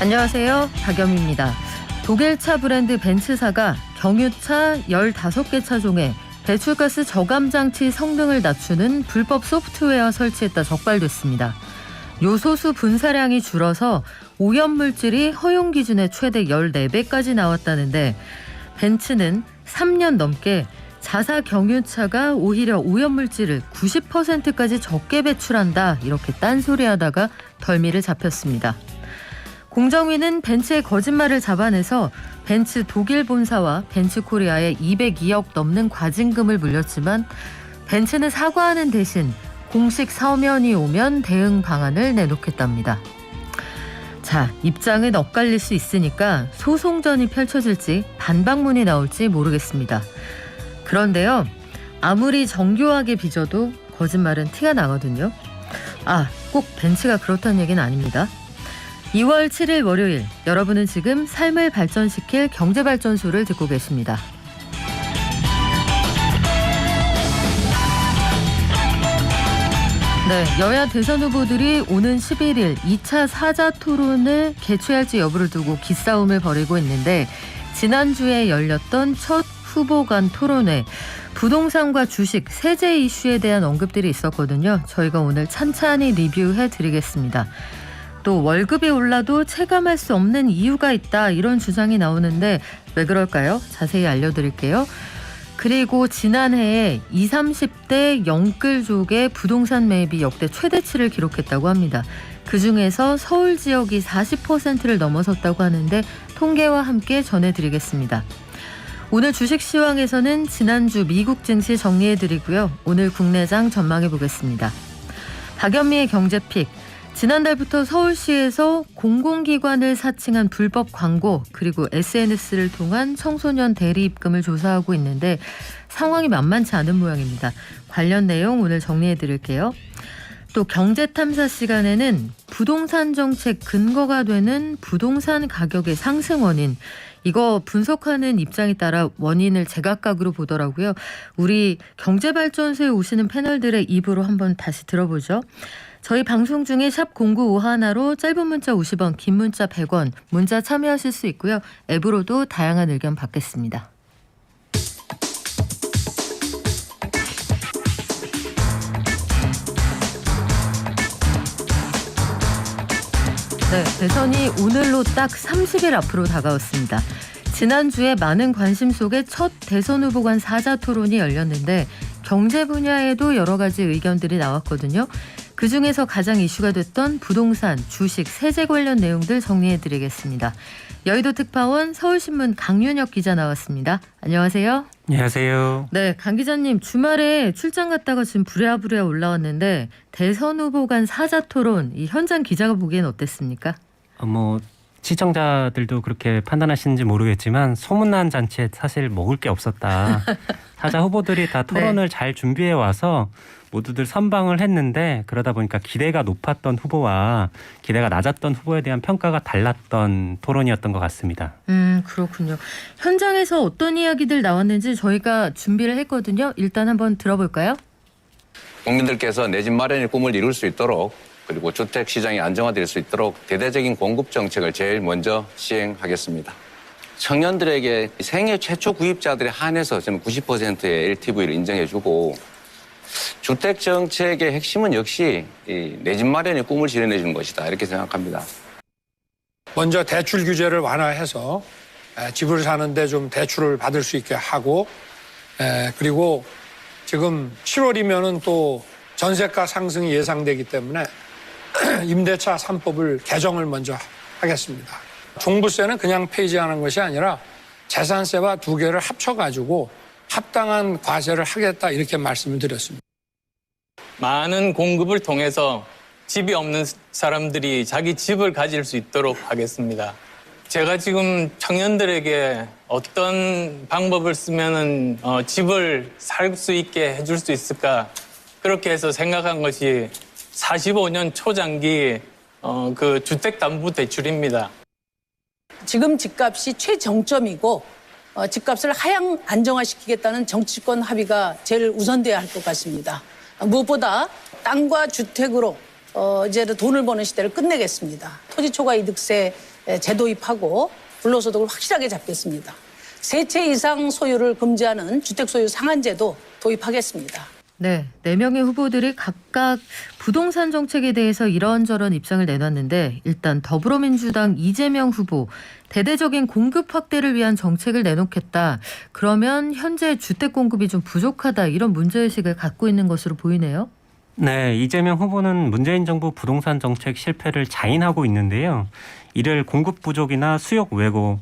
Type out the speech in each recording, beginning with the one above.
안녕하세요. 박영입니다. 독일차 브랜드 벤츠사가 경유차 15개 차종에 배출가스 저감 장치 성능을 낮추는 불법 소프트웨어 설치했다 적발됐습니다. 요소수 분사량이 줄어서 오염물질이 허용 기준의 최대 14배까지 나왔다는데 벤츠는 3년 넘게 자사 경유차가 오히려 오염물질을 90%까지 적게 배출한다 이렇게 딴소리하다가 덜미를 잡혔습니다. 공정위는 벤츠의 거짓말을 잡아내서 벤츠 독일 본사와 벤츠코리아에 202억 넘는 과징금을 물렸지만 벤츠는 사과하는 대신 공식 서면이 오면 대응 방안을 내놓겠답니다. 자, 입장은 엇갈릴 수 있으니까 소송전이 펼쳐질지 반박문이 나올지 모르겠습니다. 그런데요, 아무리 정교하게 빚어도 거짓말은 티가 나거든요. 꼭 벤츠가 그렇다는 얘기는 아닙니다. 2월 7일 월요일, 여러분은 지금 삶을 발전시킬 경제발전소를 듣고 계십니다. 네, 여야 대선 후보들이 오는 11일 2차 사자토론을 개최할지 여부를 두고 기싸움을 벌이고 있는데 지난주에 열렸던 첫 후보 간 토론회, 부동산과 주식, 세제 이슈에 대한 언급들이 있었거든요. 저희가 오늘 찬찬히 리뷰해드리겠습니다. 또 월급이 올라도 체감할 수 없는 이유가 있다 이런 주장이 나오는데 왜 그럴까요? 자세히 알려드릴게요. 그리고 지난해에 20, 30대 영끌족의 부동산 매입이 역대 최대치를 기록했다고 합니다. 그중에서 서울 지역이 40%를 넘어섰다고 하는데 통계와 함께 전해드리겠습니다. 오늘 주식시황에서는 지난주 미국 증시 정리해드리고요. 오늘 국내장 전망해보겠습니다. 박연미의 경제픽. 지난달부터 서울시에서 공공기관을 사칭한 불법 광고 그리고 SNS를 통한 청소년 대리입금을 조사하고 있는데 상황이 만만치 않은 모양입니다. 관련 내용 오늘 정리해드릴게요. 또 경제탐사 시간에는 부동산 정책 근거가 되는 부동산 가격의 상승 원인, 이거 분석하는 입장에 따라 원인을 제각각으로 보더라고요. 우리 경제발전소에 오시는 패널들의 입으로 한번 다시 들어보죠. 저희 방송 중에 샵 0951로 짧은 문자 50원, 긴 문자 100원, 문자 참여하실 수 있고요. 앱으로도 다양한 의견 받겠습니다. 네, 대선이 오늘로 딱 30일 앞으로 다가왔습니다. 지난주에 많은 관심 속에 첫 대선 후보 간 사자토론이 열렸는데 경제 분야에도 여러 가지 의견들이 나왔거든요. 그중에서 가장 이슈가 됐던 부동산, 주식, 세제 관련 내용들 정리해드리겠습니다. 여의도 특파원 서울신문 강윤혁 기자 나왔습니다. 안녕하세요. 안녕하세요. 네, 강 기자님 주말에 출장 갔다가 지금 부랴부랴 올라왔는데 대선 후보 간 사자토론, 이 현장 기자가 보기엔 어땠습니까? 시청자들도 그렇게 판단하시는지 모르겠지만 소문난 잔치에 사실 먹을 게 없었다. 사자 후보들이 다 토론을 잘 준비해 와서 모두들 선방을 했는데 그러다 보니까 기대가 높았던 후보와 기대가 낮았던 후보에 대한 평가가 달랐던 토론이었던 것 같습니다. 그렇군요. 현장에서 어떤 이야기들 나왔는지 저희가 준비를 했거든요. 일단 한번 들어볼까요? 국민들께서 내 집 마련의 꿈을 이룰 수 있도록 그리고 주택 시장이 안정화될 수 있도록 대대적인 공급 정책을 제일 먼저 시행하겠습니다. 청년들에게 생애 최초 구입자들에 한해서 저는 90%의 LTV를 인정해주고 주택 정책의 핵심은 역시 내 집 마련의 꿈을 실현해 주는 것이다 이렇게 생각합니다. 먼저 대출 규제를 완화해서 집을 사는데 좀 대출을 받을 수 있게 하고 그리고 지금 7월이면은 또 전세가 상승이 예상되기 때문에 임대차 3법을 개정을 먼저 하겠습니다. 종부세는 그냥 폐지하는 것이 아니라 재산세와 두 개를 합쳐가지고 합당한 과세를 하겠다 이렇게 말씀을 드렸습니다. 많은 공급을 통해서 집이 없는 사람들이 자기 집을 가질 수 있도록 하겠습니다. 제가 지금 청년들에게 어떤 방법을 쓰면 집을 살 수 있게 해줄 수 있을까 그렇게 해서 생각한 것이 45년 초장기 그 주택담보대출입니다. 지금 집값이 최정점이고 집값을 하향 안정화시키겠다는 정치권 합의가 제일 우선돼야 할 것 같습니다. 무엇보다 땅과 주택으로 이제 돈을 버는 시대를 끝내겠습니다. 토지 초과 이득세 재도입하고 불로소득을 확실하게 잡겠습니다. 3채 이상 소유를 금지하는 주택 소유 상한제도 도입하겠습니다. 네, 4명의 후보들이 각각 부동산 정책에 대해서 이런저런 입장을 내놨는데 일단 더불어민주당 이재명 후보 대대적인 공급 확대를 위한 정책을 내놓겠다. 그러면 현재 주택 공급이 좀 부족하다 이런 문제의식을 갖고 있는 것으로 보이네요. 네, 이재명 후보는 문재인 정부 부동산 정책 실패를 자인하고 있는데요. 이를 공급 부족이나 수요 왜곡,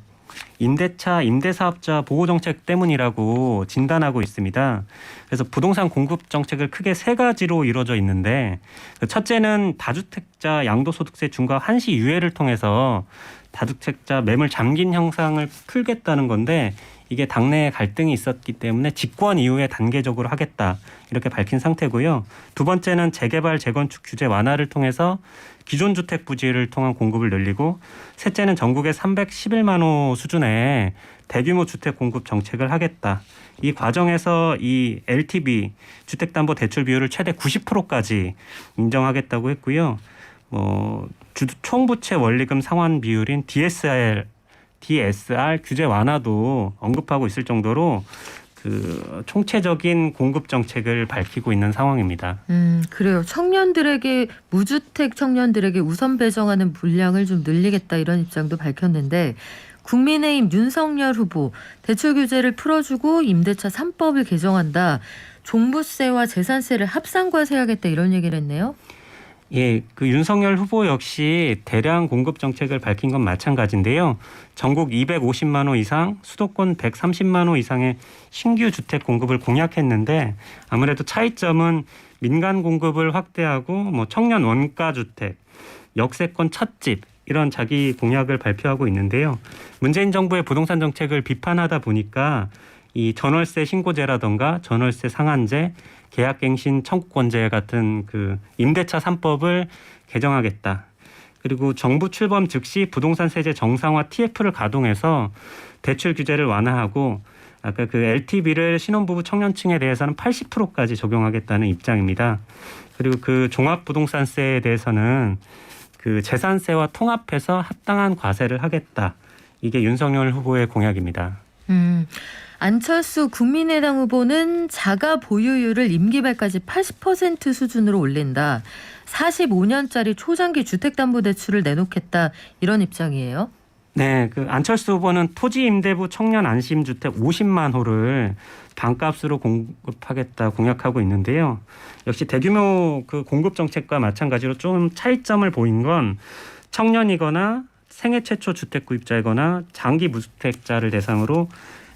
임대차, 임대사업자 보호정책 때문이라고 진단하고 있습니다. 그래서 부동산 공급 정책을 크게 3가지로 이루어져 있는데 첫째는 다주택자 양도소득세 중과 한시 유예를 통해서 다주택자 매물 잠긴 형상을 풀겠다는 건데 이게 당내에 갈등이 있었기 때문에 집권 이후에 단계적으로 하겠다 이렇게 밝힌 상태고요. 두 번째는 재개발, 재건축 규제 완화를 통해서 기존 주택 부지를 통한 공급을 늘리고 셋째는 전국의 311만 호 수준의 대규모 주택 공급 정책을 하겠다. 이 과정에서 이 LTV 주택담보대출 비율을 최대 90%까지 인정하겠다고 했고요. 총부채 원리금 상환 비율인 DSR 규제 완화도 언급하고 있을 정도로 그 총체적인 공급 정책을 밝히고 있는 상황입니다. 그래요. 무주택 청년들에게 우선 배정하는 물량을 좀 늘리겠다 이런 입장도 밝혔는데 국민의힘 윤석열 후보 대출 규제를 풀어주고 임대차 3법을 개정한다. 종부세와 재산세를 합산과세하겠다 이런 얘기를 했네요. 예, 그 윤석열 후보 역시 대량 공급 정책을 밝힌 건 마찬가지인데요. 전국 250만 호 이상, 수도권 130만 호 이상의 신규 주택 공급을 공약했는데 아무래도 차이점은 민간 공급을 확대하고 청년 원가 주택, 역세권 첫집 이런 자기 공약을 발표하고 있는데요. 문재인 정부의 부동산 정책을 비판하다 보니까 이 전월세 신고제라던가 전월세 상한제, 계약갱신 청구권제 같은 그 임대차 3법을 개정하겠다. 그리고 정부 출범 즉시 부동산 세제 정상화 TF를 가동해서 대출 규제를 완화하고 아까 그 LTV를 신혼부부 청년층에 대해서는 80%까지 적용하겠다는 입장입니다. 그리고 그 종합부동산세에 대해서는 그 재산세와 통합해서 합당한 과세를 하겠다. 이게 윤석열 후보의 공약입니다. 안철수 국민의당 후보는 자가 보유율을 임기 말까지 80% 수준으로 올린다. 45년짜리 초장기 주택담보대출을 내놓겠다. 이런 입장이에요. 네, 그 안철수 후보는 토지 임대부 청년 안심주택 50만 호를 반값으로 공급하겠다 공약하고 있는데요. 역시 대규모 그 공급 정책과 마찬가지로 좀 차이점을 보인 건 청년이거나 생애 최초 주택 구입자이거나 장기 무주택자를 대상으로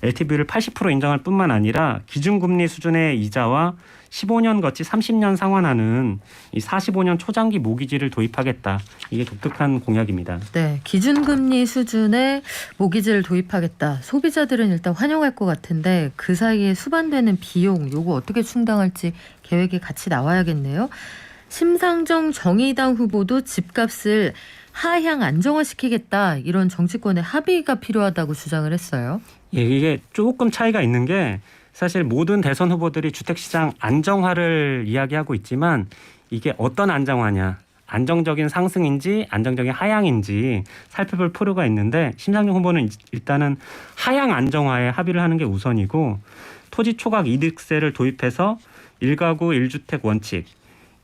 LTV를 80% 인정할 뿐만 아니라 기준금리 수준의 이자와 15년 거치 30년 상환하는 이 45년 초장기 모기지를 도입하겠다. 이게 독특한 공약입니다. 네, 기준금리 수준의 모기지를 도입하겠다. 소비자들은 일단 환영할 것 같은데 그 사이에 수반되는 비용 요거 어떻게 충당할지 계획이 같이 나와야겠네요. 심상정 정의당 후보도 집값을 하향 안정화시키겠다. 이런 정치권의 합의가 필요하다고 주장을 했어요. 예, 이게 조금 차이가 있는 게 사실 모든 대선 후보들이 주택시장 안정화를 이야기하고 있지만 이게 어떤 안정화냐, 안정적인 상승인지 안정적인 하향인지 살펴볼 필요가 있는데 심상정 후보는 일단은 하향 안정화에 합의를 하는 게 우선이고 토지 초과 이득세를 도입해서 1가구 1주택 원칙,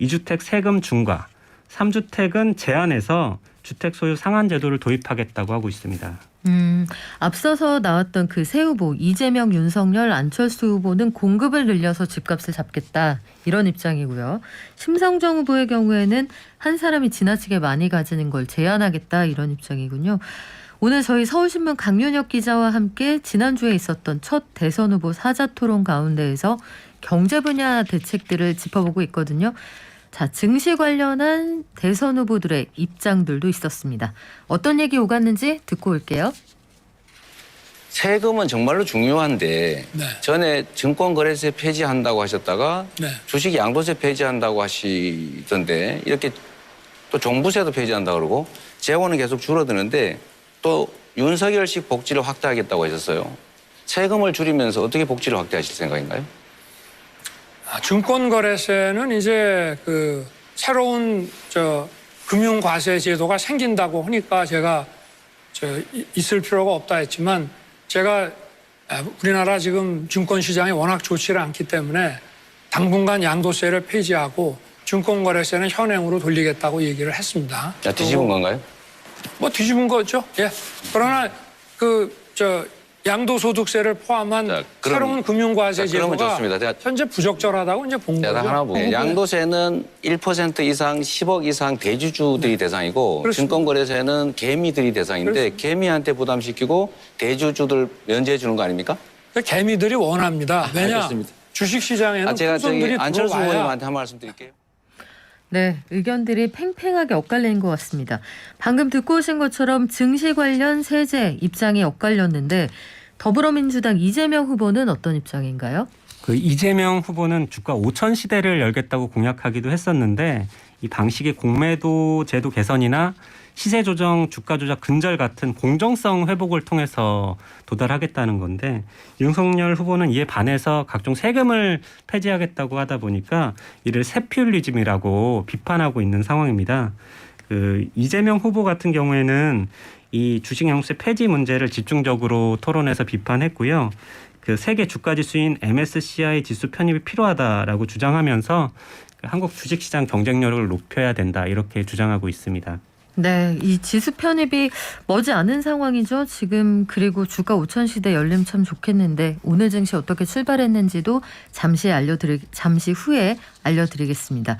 2주택 세금 중과, 3주택은 제한해서 주택 소유 상한 제도를 도입하겠다고 하고 있습니다. 앞서서 나왔던 그 세 후보 이재명, 윤석열, 안철수 후보는 공급을 늘려서 집값을 잡겠다 이런 입장이고요. 심상정 후보의 경우에는 한 사람이 지나치게 많이 가지는 걸 제한하겠다 이런 입장이군요. 오늘 저희 서울신문 강윤혁 기자와 함께 지난주에 있었던 첫 대선 후보 사자토론 가운데에서 경제 분야 대책들을 짚어보고 있거든요. 자, 증시 관련한 대선 후보들의 입장들도 있었습니다. 어떤 얘기 오갔는지 듣고 올게요. 세금은 정말로 중요한데 네. 전에 증권거래세 폐지한다고 하셨다가 네. 주식 양도세 폐지한다고 하시던데 이렇게 또 종부세도 폐지한다고 그러고 재원은 계속 줄어드는데 또 윤석열식 복지를 확대하겠다고 하셨어요. 세금을 줄이면서 어떻게 복지를 확대하실 생각인가요? 증권거래세는 이제 그 새로운 금융과세 제도가 생긴다고 하니까 제가 있을 필요가 없다 했지만 제가 우리나라 지금 증권 시장이 워낙 좋지를 않기 때문에 당분간 양도세를 폐지하고 증권거래세는 현행으로 돌리겠다고 얘기를 했습니다. 뒤집은 건가요? 뭐 뒤집은 거죠. 예. 그러나 양도소득세를 포함한 자, 그럼- 새로운 금융과세 그러면 제도가 좋습니다. 현재 부적절하다고 이제 본 거죠. 제가 하나 볼게요. 양도세는 1% 이상 10억 이상 대주주들이 대상이고 그렇습니다. 증권거래세는 개미들이 대상인데 그렇습니다. 개미한테 부담시키고 대주주들 면제해 주는 거 아닙니까? 개미들이 원합니다. 왜냐? 알겠습니다. 주식시장에는 제가 손들이 안철수 들어와야 의원님한테 한 말씀 드릴게요. 네, 의견들이 팽팽하게 엇갈린 것 같습니다. 방금 듣고 오신 것처럼 증시 관련 세제 입장이 엇갈렸는데 더불어민주당 이재명 후보는 어떤 입장인가요? 그 이재명 후보는 주가 5천 시대를 열겠다고 공약하기도 했었는데 이 방식의 공매도 제도 개선이나 시세 조정, 주가 조작 근절 같은 공정성 회복을 통해서 도달하겠다는 건데 윤석열 후보는 이에 반해서 각종 세금을 폐지하겠다고 하다 보니까 이를 세퓰리즘이라고 비판하고 있는 상황입니다. 그 이재명 후보 같은 경우에는 이 주식 양도세 폐지 문제를 집중적으로 토론해서 비판했고요. 그 세계 주가 지수인 MSCI 지수 편입이 필요하다라고 주장하면서 한국 주식시장 경쟁력을 높여야 된다 이렇게 주장하고 있습니다. 네, 이 지수 편입이 머지 않은 상황이죠. 지금 그리고 주가 5천 시대 열리면 참 좋겠는데 오늘 증시 어떻게 출발했는지도 잠시 후에 알려드리겠습니다.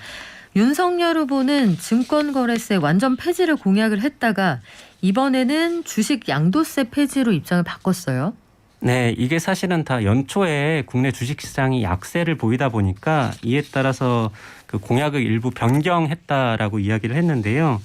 윤석열 후보는 증권거래세 완전 폐지를 공약을 했다가 이번에는 주식 양도세 폐지로 입장을 바꿨어요. 네, 이게 사실은 다 연초에 국내 주식시장이 약세를 보이다 보니까 이에 따라서 그 공약을 일부 변경했다라고 이야기를 했는데요.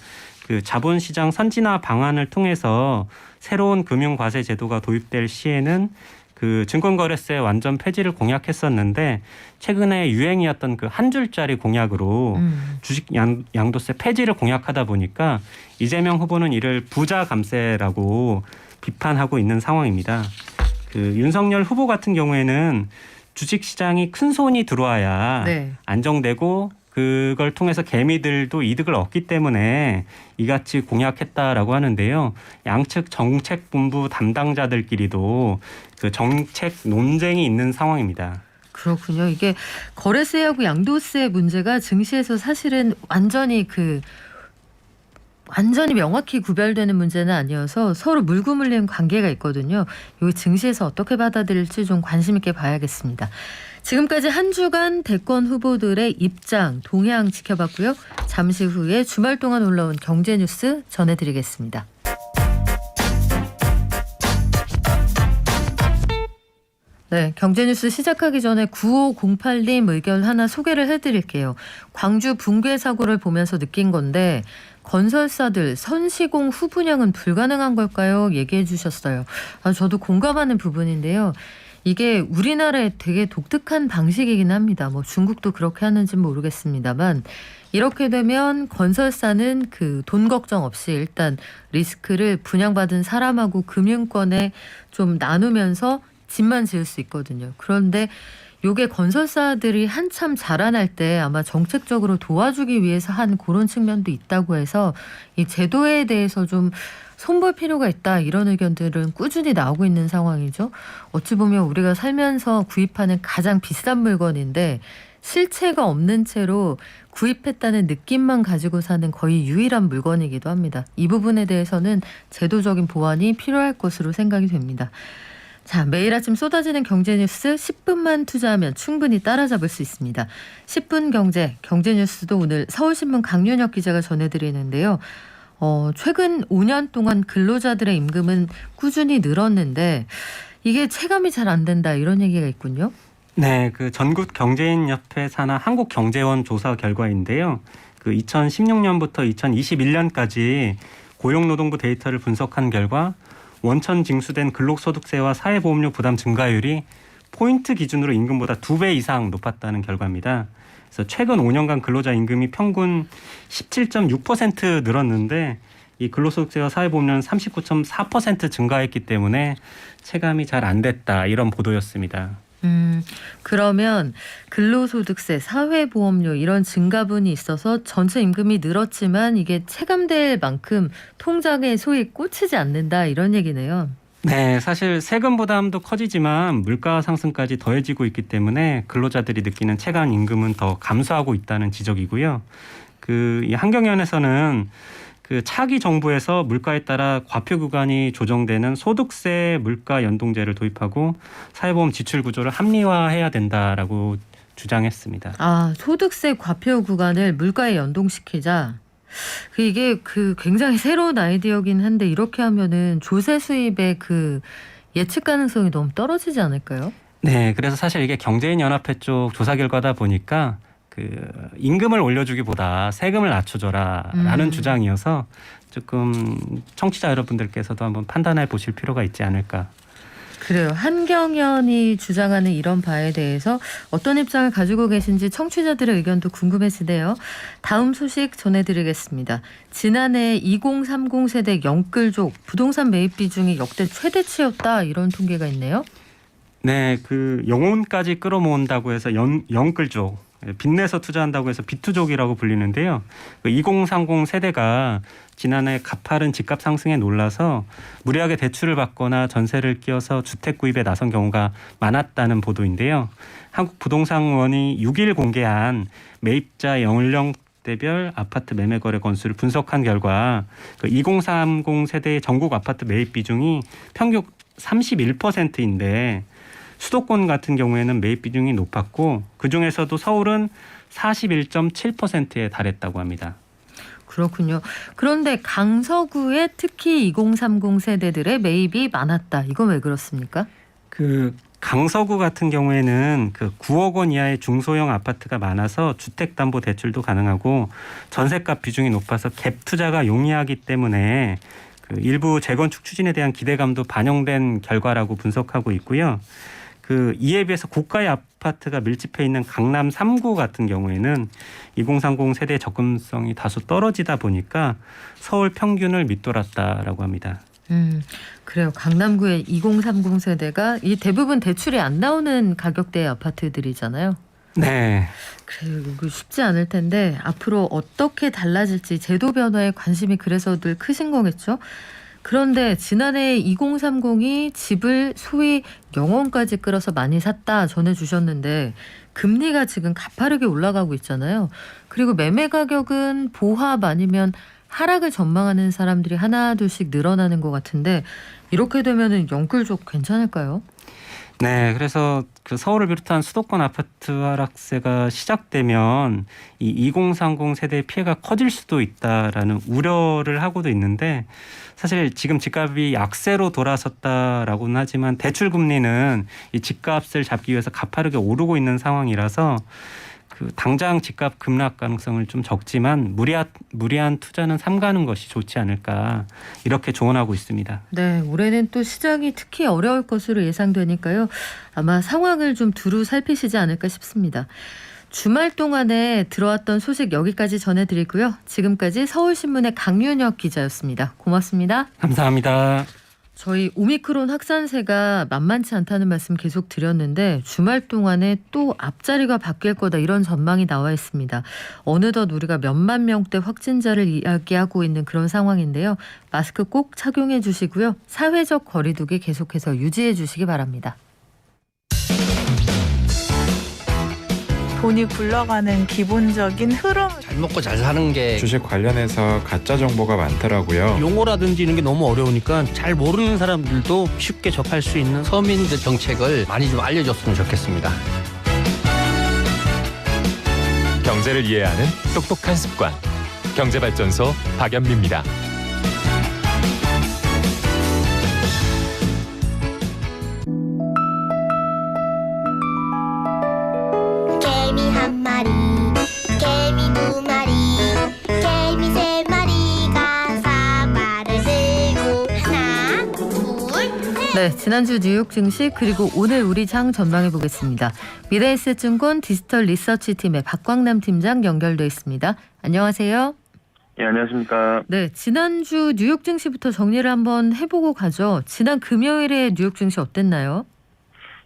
그 자본시장 선진화 방안을 통해서 새로운 금융과세 제도가 도입될 시에는 그 증권거래세 완전 폐지를 공약했었는데 최근에 유행이었던 그 한 줄짜리 공약으로 주식 양도세 폐지를 공약하다 보니까 이재명 후보는 이를 부자 감세라고 비판하고 있는 상황입니다. 그 윤석열 후보 같은 경우에는 주식시장이 큰 손이 들어와야 네. 안정되고 그걸 통해서 개미들도 이득을 얻기 때문에 이같이 공약했다라고 하는데요. 양측 정책본부 담당자들끼리도 그 정책 논쟁이 있는 상황입니다. 그렇군요. 이게 거래세하고 양도세 문제가 증시에서 사실은 완전히 명확히 구별되는 문제는 아니어서 서로 물고물리는 관계가 있거든요. 이 증시에서 어떻게 받아들일지 좀 관심 있게 봐야겠습니다. 지금까지 한 주간 대권 후보들의 입장, 동향 지켜봤고요. 잠시 후에 주말 동안 올라온 경제 뉴스 전해드리겠습니다. 네, 경제뉴스 시작하기 전에 9508님 의견 하나 소개를 해드릴게요. 광주 붕괴 사고를 보면서 느낀 건데 건설사들 선시공 후분양은 불가능한 걸까요? 얘기해 주셨어요. 저도 공감하는 부분인데요. 이게 우리나라의 되게 독특한 방식이긴 합니다. 뭐 중국도 그렇게 하는지 모르겠습니다만 이렇게 되면 건설사는 그 돈 걱정 없이 일단 리스크를 분양받은 사람하고 금융권에 좀 나누면서 집만 지을 수 있거든요. 그런데 요게 건설사들이 한참 자라날 때 아마 정책적으로 도와주기 위해서 한 그런 측면도 있다고 해서 이 제도에 대해서 좀 손볼 필요가 있다 이런 의견들은 꾸준히 나오고 있는 상황이죠. 어찌 보면 우리가 살면서 구입하는 가장 비싼 물건인데 실체가 없는 채로 구입했다는 느낌만 가지고 사는 거의 유일한 물건이기도 합니다. 이 부분에 대해서는 제도적인 보완이 필요할 것으로 생각이 됩니다. 자, 매일 아침 쏟아지는 경제 뉴스 10분만 투자하면 충분히 따라잡을 수 있습니다. 10분 경제 뉴스도 오늘 서울신문 강윤혁 기자가 전해드리는데요. 최근 5년 동안 근로자들의 임금은 꾸준히 늘었는데 이게 체감이 잘 안 된다 이런 얘기가 있군요. 네, 그 전국경제인협회 산하 한국경제원 조사 결과인데요. 그 2016년부터 2021년까지 고용노동부 데이터를 분석한 결과 원천 징수된 근로소득세와 사회보험료 부담 증가율이 포인트 기준으로 임금보다 2배 이상 높았다는 결과입니다. 그래서 최근 5년간 근로자 임금이 평균 17.6% 늘었는데 이 근로소득세와 사회보험료는 39.4% 증가했기 때문에 체감이 잘 안 됐다 이런 보도였습니다. 그러면 근로소득세, 사회보험료 이런 증가분이 있어서 전체 임금이 늘었지만 이게 체감될 만큼 통장에 소위 꽂히지 않는다 이런 얘기네요. 네, 사실 세금 부담도 커지지만 물가 상승까지 더해지고 있기 때문에 근로자들이 느끼는 체감 임금은 더 감소하고 있다는 지적이고요. 이 한경연에서는 차기 정부에서 물가에 따라 과표 구간이 조정되는 소득세 물가 연동제를 도입하고 사회보험 지출 구조를 합리화해야 된다라고 주장했습니다. 아, 소득세 과표 구간을 물가에 연동시키자. 이게 굉장히 새로운 아이디어긴 한데 이렇게 하면은 조세 수입의 예측 가능성이 너무 떨어지지 않을까요? 네, 그래서 사실 이게 경제인연합회 쪽 조사 결과다 보니까 임금을 올려주기보다 세금을 낮춰줘라라는 주장이어서 조금 청취자 여러분들께서도 한번 판단해 보실 필요가 있지 않을까. 그래요. 한경연이 주장하는 이런 바에 대해서 어떤 입장을 가지고 계신지 청취자들의 의견도 궁금해지네요. 다음 소식 전해드리겠습니다. 지난해 2030 세대 영끌족 부동산 매입 비중이 역대 최대치였다 이런 통계가 있네요. 네, 영혼까지 끌어모은다고 해서 영끌족. 빚내서 투자한다고 해서 빚투족이라고 불리는데요. 2030 세대가 지난해 가파른 집값 상승에 놀라서 무리하게 대출을 받거나 전세를 끼워서 주택 구입에 나선 경우가 많았다는 보도인데요. 한국부동산원이 6일 공개한 매입자 연령대별 아파트 매매 거래 건수를 분석한 결과 2030 세대의 전국 아파트 매입 비중이 평균 31%인데 수도권 같은 경우에는 매입 비중이 높았고 그중에서도 서울은 41.7%에 달했다고 합니다. 그렇군요. 그런데 강서구에 특히 2030 세대들의 매입이 많았다. 이건 왜 그렇습니까? 강서구 같은 경우에는 9억 원 이하의 중소형 아파트가 많아서 주택담보대출도 가능하고 전세값 비중이 높아서 갭 투자가 용이하기 때문에 일부 재건축 추진에 대한 기대감도 반영된 결과라고 분석하고 있고요. 이에 비해서 고가의 아파트가 밀집해 있는 강남 3구 같은 경우에는 2030 세대 접근성이 다소 떨어지다 보니까 서울 평균을 밑돌았다라고 합니다. 그래요. 강남구의 2030 세대가 이 대부분 대출이 안 나오는 가격대의 아파트들이잖아요. 네. 그래요. 이거 쉽지 않을 텐데 앞으로 어떻게 달라질지 제도 변화에 관심이 그래서 늘 크신 거겠죠. 그런데 지난해 2030이 집을 소위 영혼까지 끌어서 많이 샀다 전해주셨는데 금리가 지금 가파르게 올라가고 있잖아요. 그리고 매매 가격은 보합 아니면 하락을 전망하는 사람들이 하나 둘씩 늘어나는 것 같은데 이렇게 되면은 영끌족 괜찮을까요? 네, 그래서 서울을 비롯한 수도권 아파트 하락세가 시작되면 이 2030 세대의 피해가 커질 수도 있다라는 우려를 하고도 있는데 사실 지금 집값이 약세로 돌아섰다라고는 하지만 대출 금리는 이 집값을 잡기 위해서 가파르게 오르고 있는 상황이라서 당장 집값 급락 가능성을 좀 적지만 무리한 투자는 삼가는 것이 좋지 않을까 이렇게 조언하고 있습니다. 네, 올해는 또 시장이 특히 어려울 것으로 예상되니까요. 아마 상황을 좀 두루 살피시지 않을까 싶습니다. 주말 동안에 들어왔던 소식 여기까지 전해드리고요. 지금까지 서울신문의 강윤혁 기자였습니다. 고맙습니다. 감사합니다. 저희 오미크론 확산세가 만만치 않다는 말씀 계속 드렸는데 주말 동안에 또 앞자리가 바뀔 거다 이런 전망이 나와 있습니다. 어느덧 우리가 몇만 명대 확진자를 이야기하고 있는 그런 상황인데요. 마스크 꼭 착용해 주시고요. 사회적 거리두기 계속해서 유지해 주시기 바랍니다. 돈이 굴러가는 기본적인 흐름. 잘 먹고 잘 사는 게 주식 관련해서 가짜 정보가 많더라고요. 용어라든지 이런 게 너무 어려우니까 잘 모르는 사람들도 쉽게 접할 수 있는 서민들 정책을 많이 좀 알려줬으면 좋겠습니다. 경제를 이해하는 똑똑한 습관. 경제발전소 박연미입니다. 개미 한 마리, 개미 두 마리, 개미 세 마리가 사과를 들고 하나, 둘, 셋. 네, 지난주 뉴욕 증시 그리고 오늘 우리 장 전망해 보겠습니다. 미래에셋증권 디지털 리서치팀의 박광남 팀장 연결돼 있습니다. 안녕하세요. 예, 안녕하십니까. 네, 지난주 뉴욕 증시부터 정리를 한번 해보고 가죠. 지난 금요일에 뉴욕 증시 어땠나요?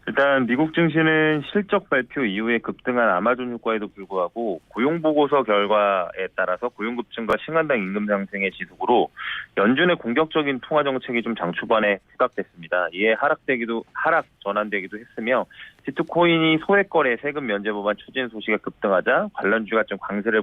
일단 미국 증시는 실적 발표 이후에 급등한 아마존 효과에도 불구하고 고용보고서 결과에 따라서 고용급증과 시간당 임금 상승의 지속으로 연준의 공격적인 통화 정책이 좀 장 초반에 부각됐습니다. 이에 하락 전환되기도 했으며 비트코인이 소액거래 세금 면제 법안 추진 소식에 급등하자 관련주가 좀 강세를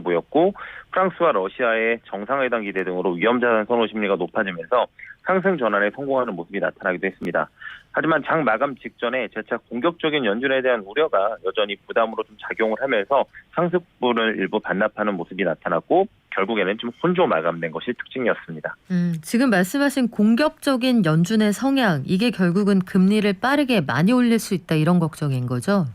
보였고 프랑스와 러시아의 정상회담 기대 등으로 위험자산 선호 심리가 높아지면서 상승 전환에 성공하는 모습이 나타나기도 했습니다. 하지만 장 마감 직전에 재차 공격적인 연준에 대한 우려가 여전히 부담으로 좀 작용을 하면서 상승분을 일부 반납하는 모습이 나타났고 결국에는 좀 혼조 마감된 것이 특징이었습니다. 지금 말씀하신 공격적인 연준의 성향, 이게 결국은 금리를 빠르게 많이 올릴 수 있다 이런 걱정인 거죠?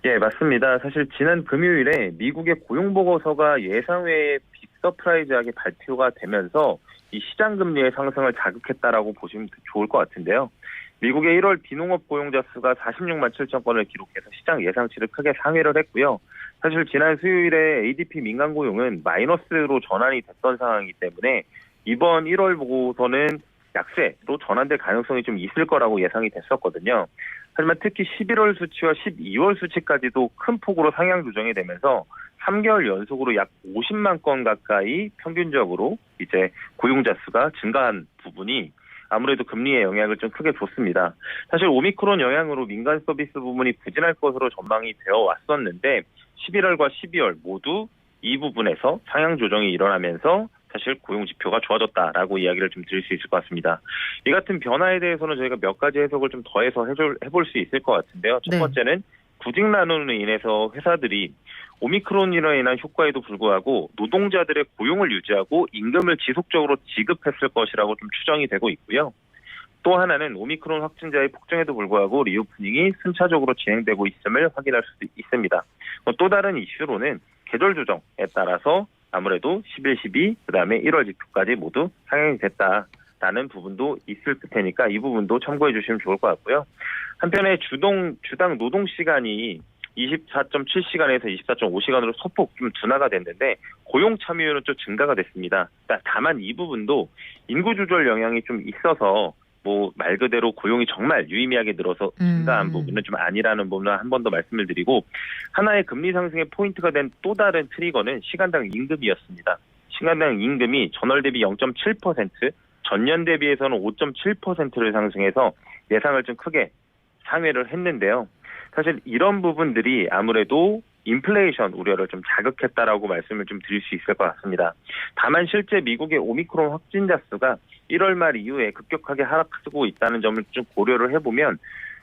예, 맞습니다. 사실 지난 금요일에 미국의 고용보고서가 예상외의 빅서프라이즈하게 발표가 되면서 이 시장금리의 상승을 자극했다라고 보시면 좋을 것 같은데요. 미국의 1월 비농업 고용자 수가 46만 7천 건을 기록해서 시장 예상치를 크게 상회를 했고요. 사실 지난 수요일에 ADP 민간 고용은 마이너스로 전환이 됐던 상황이기 때문에 이번 1월 보고서는 약세로 전환될 가능성이 좀 있을 거라고 예상이 됐었거든요. 하지만 특히 11월 수치와 12월 수치까지도 큰 폭으로 상향 조정이 되면서 3개월 연속으로 약 50만 건 가까이 평균적으로 이제 고용자 수가 증가한 부분이 아무래도 금리에 영향을 좀 크게 줬습니다. 사실 오미크론 영향으로 민간 서비스 부분이 부진할 것으로 전망이 되어 왔었는데 11월과 12월 모두 이 부분에서 상향 조정이 일어나면서 사실 고용 지표가 좋아졌다라고 이야기를 좀 드릴 수 있을 것 같습니다. 이 같은 변화에 대해서는 저희가 몇 가지 해석을 좀 더해서 해볼 수 있을 것 같은데요. 첫 번째는 구직 난원으로 인해서 회사들이 오미크론으로 인한 효과에도 불구하고 노동자들의 고용을 유지하고 임금을 지속적으로 지급했을 것이라고 좀 추정이 되고 있고요. 또 하나는 오미크론 확진자의 폭증에도 불구하고 리오프닝이 순차적으로 진행되고 있음을 확인할 수도 있습니다. 또 다른 이슈로는 계절 조정에 따라서 아무래도 11, 12, 그다음에 1월 지표까지 모두 상향이 됐다라는 부분도 있을 테니까 이 부분도 참고해 주시면 좋을 것 같고요. 한편에 주당 노동 시간이 24.7시간에서 24.5시간으로 소폭 좀 둔화가 됐는데 고용 참여율은 좀 증가가 됐습니다. 다만 이 부분도 인구 조절 영향이 좀 있어서 뭐 말 그대로 고용이 정말 유의미하게 늘어서 증가한 부분은 좀 아니라는 부분을 한 번 더 말씀을 드리고 하나의 금리 상승의 포인트가 된 또 다른 트리거는 시간당 임금이었습니다. 시간당 임금이 전월 대비 0.7%, 전년 대비해서는 5.7%를 상승해서 예상을 좀 크게 상회를 했는데요. 사실 이런 부분들이 아무래도 인플레이션 우려를 좀 자극했다라고 말씀을 좀 드릴 수 있을 것 같습니다. 다만 실제 미국의 오미크론 확진자 수가 1월 말 이후에 급격하게 하락하고 있다는 점을 좀 고려를 해보면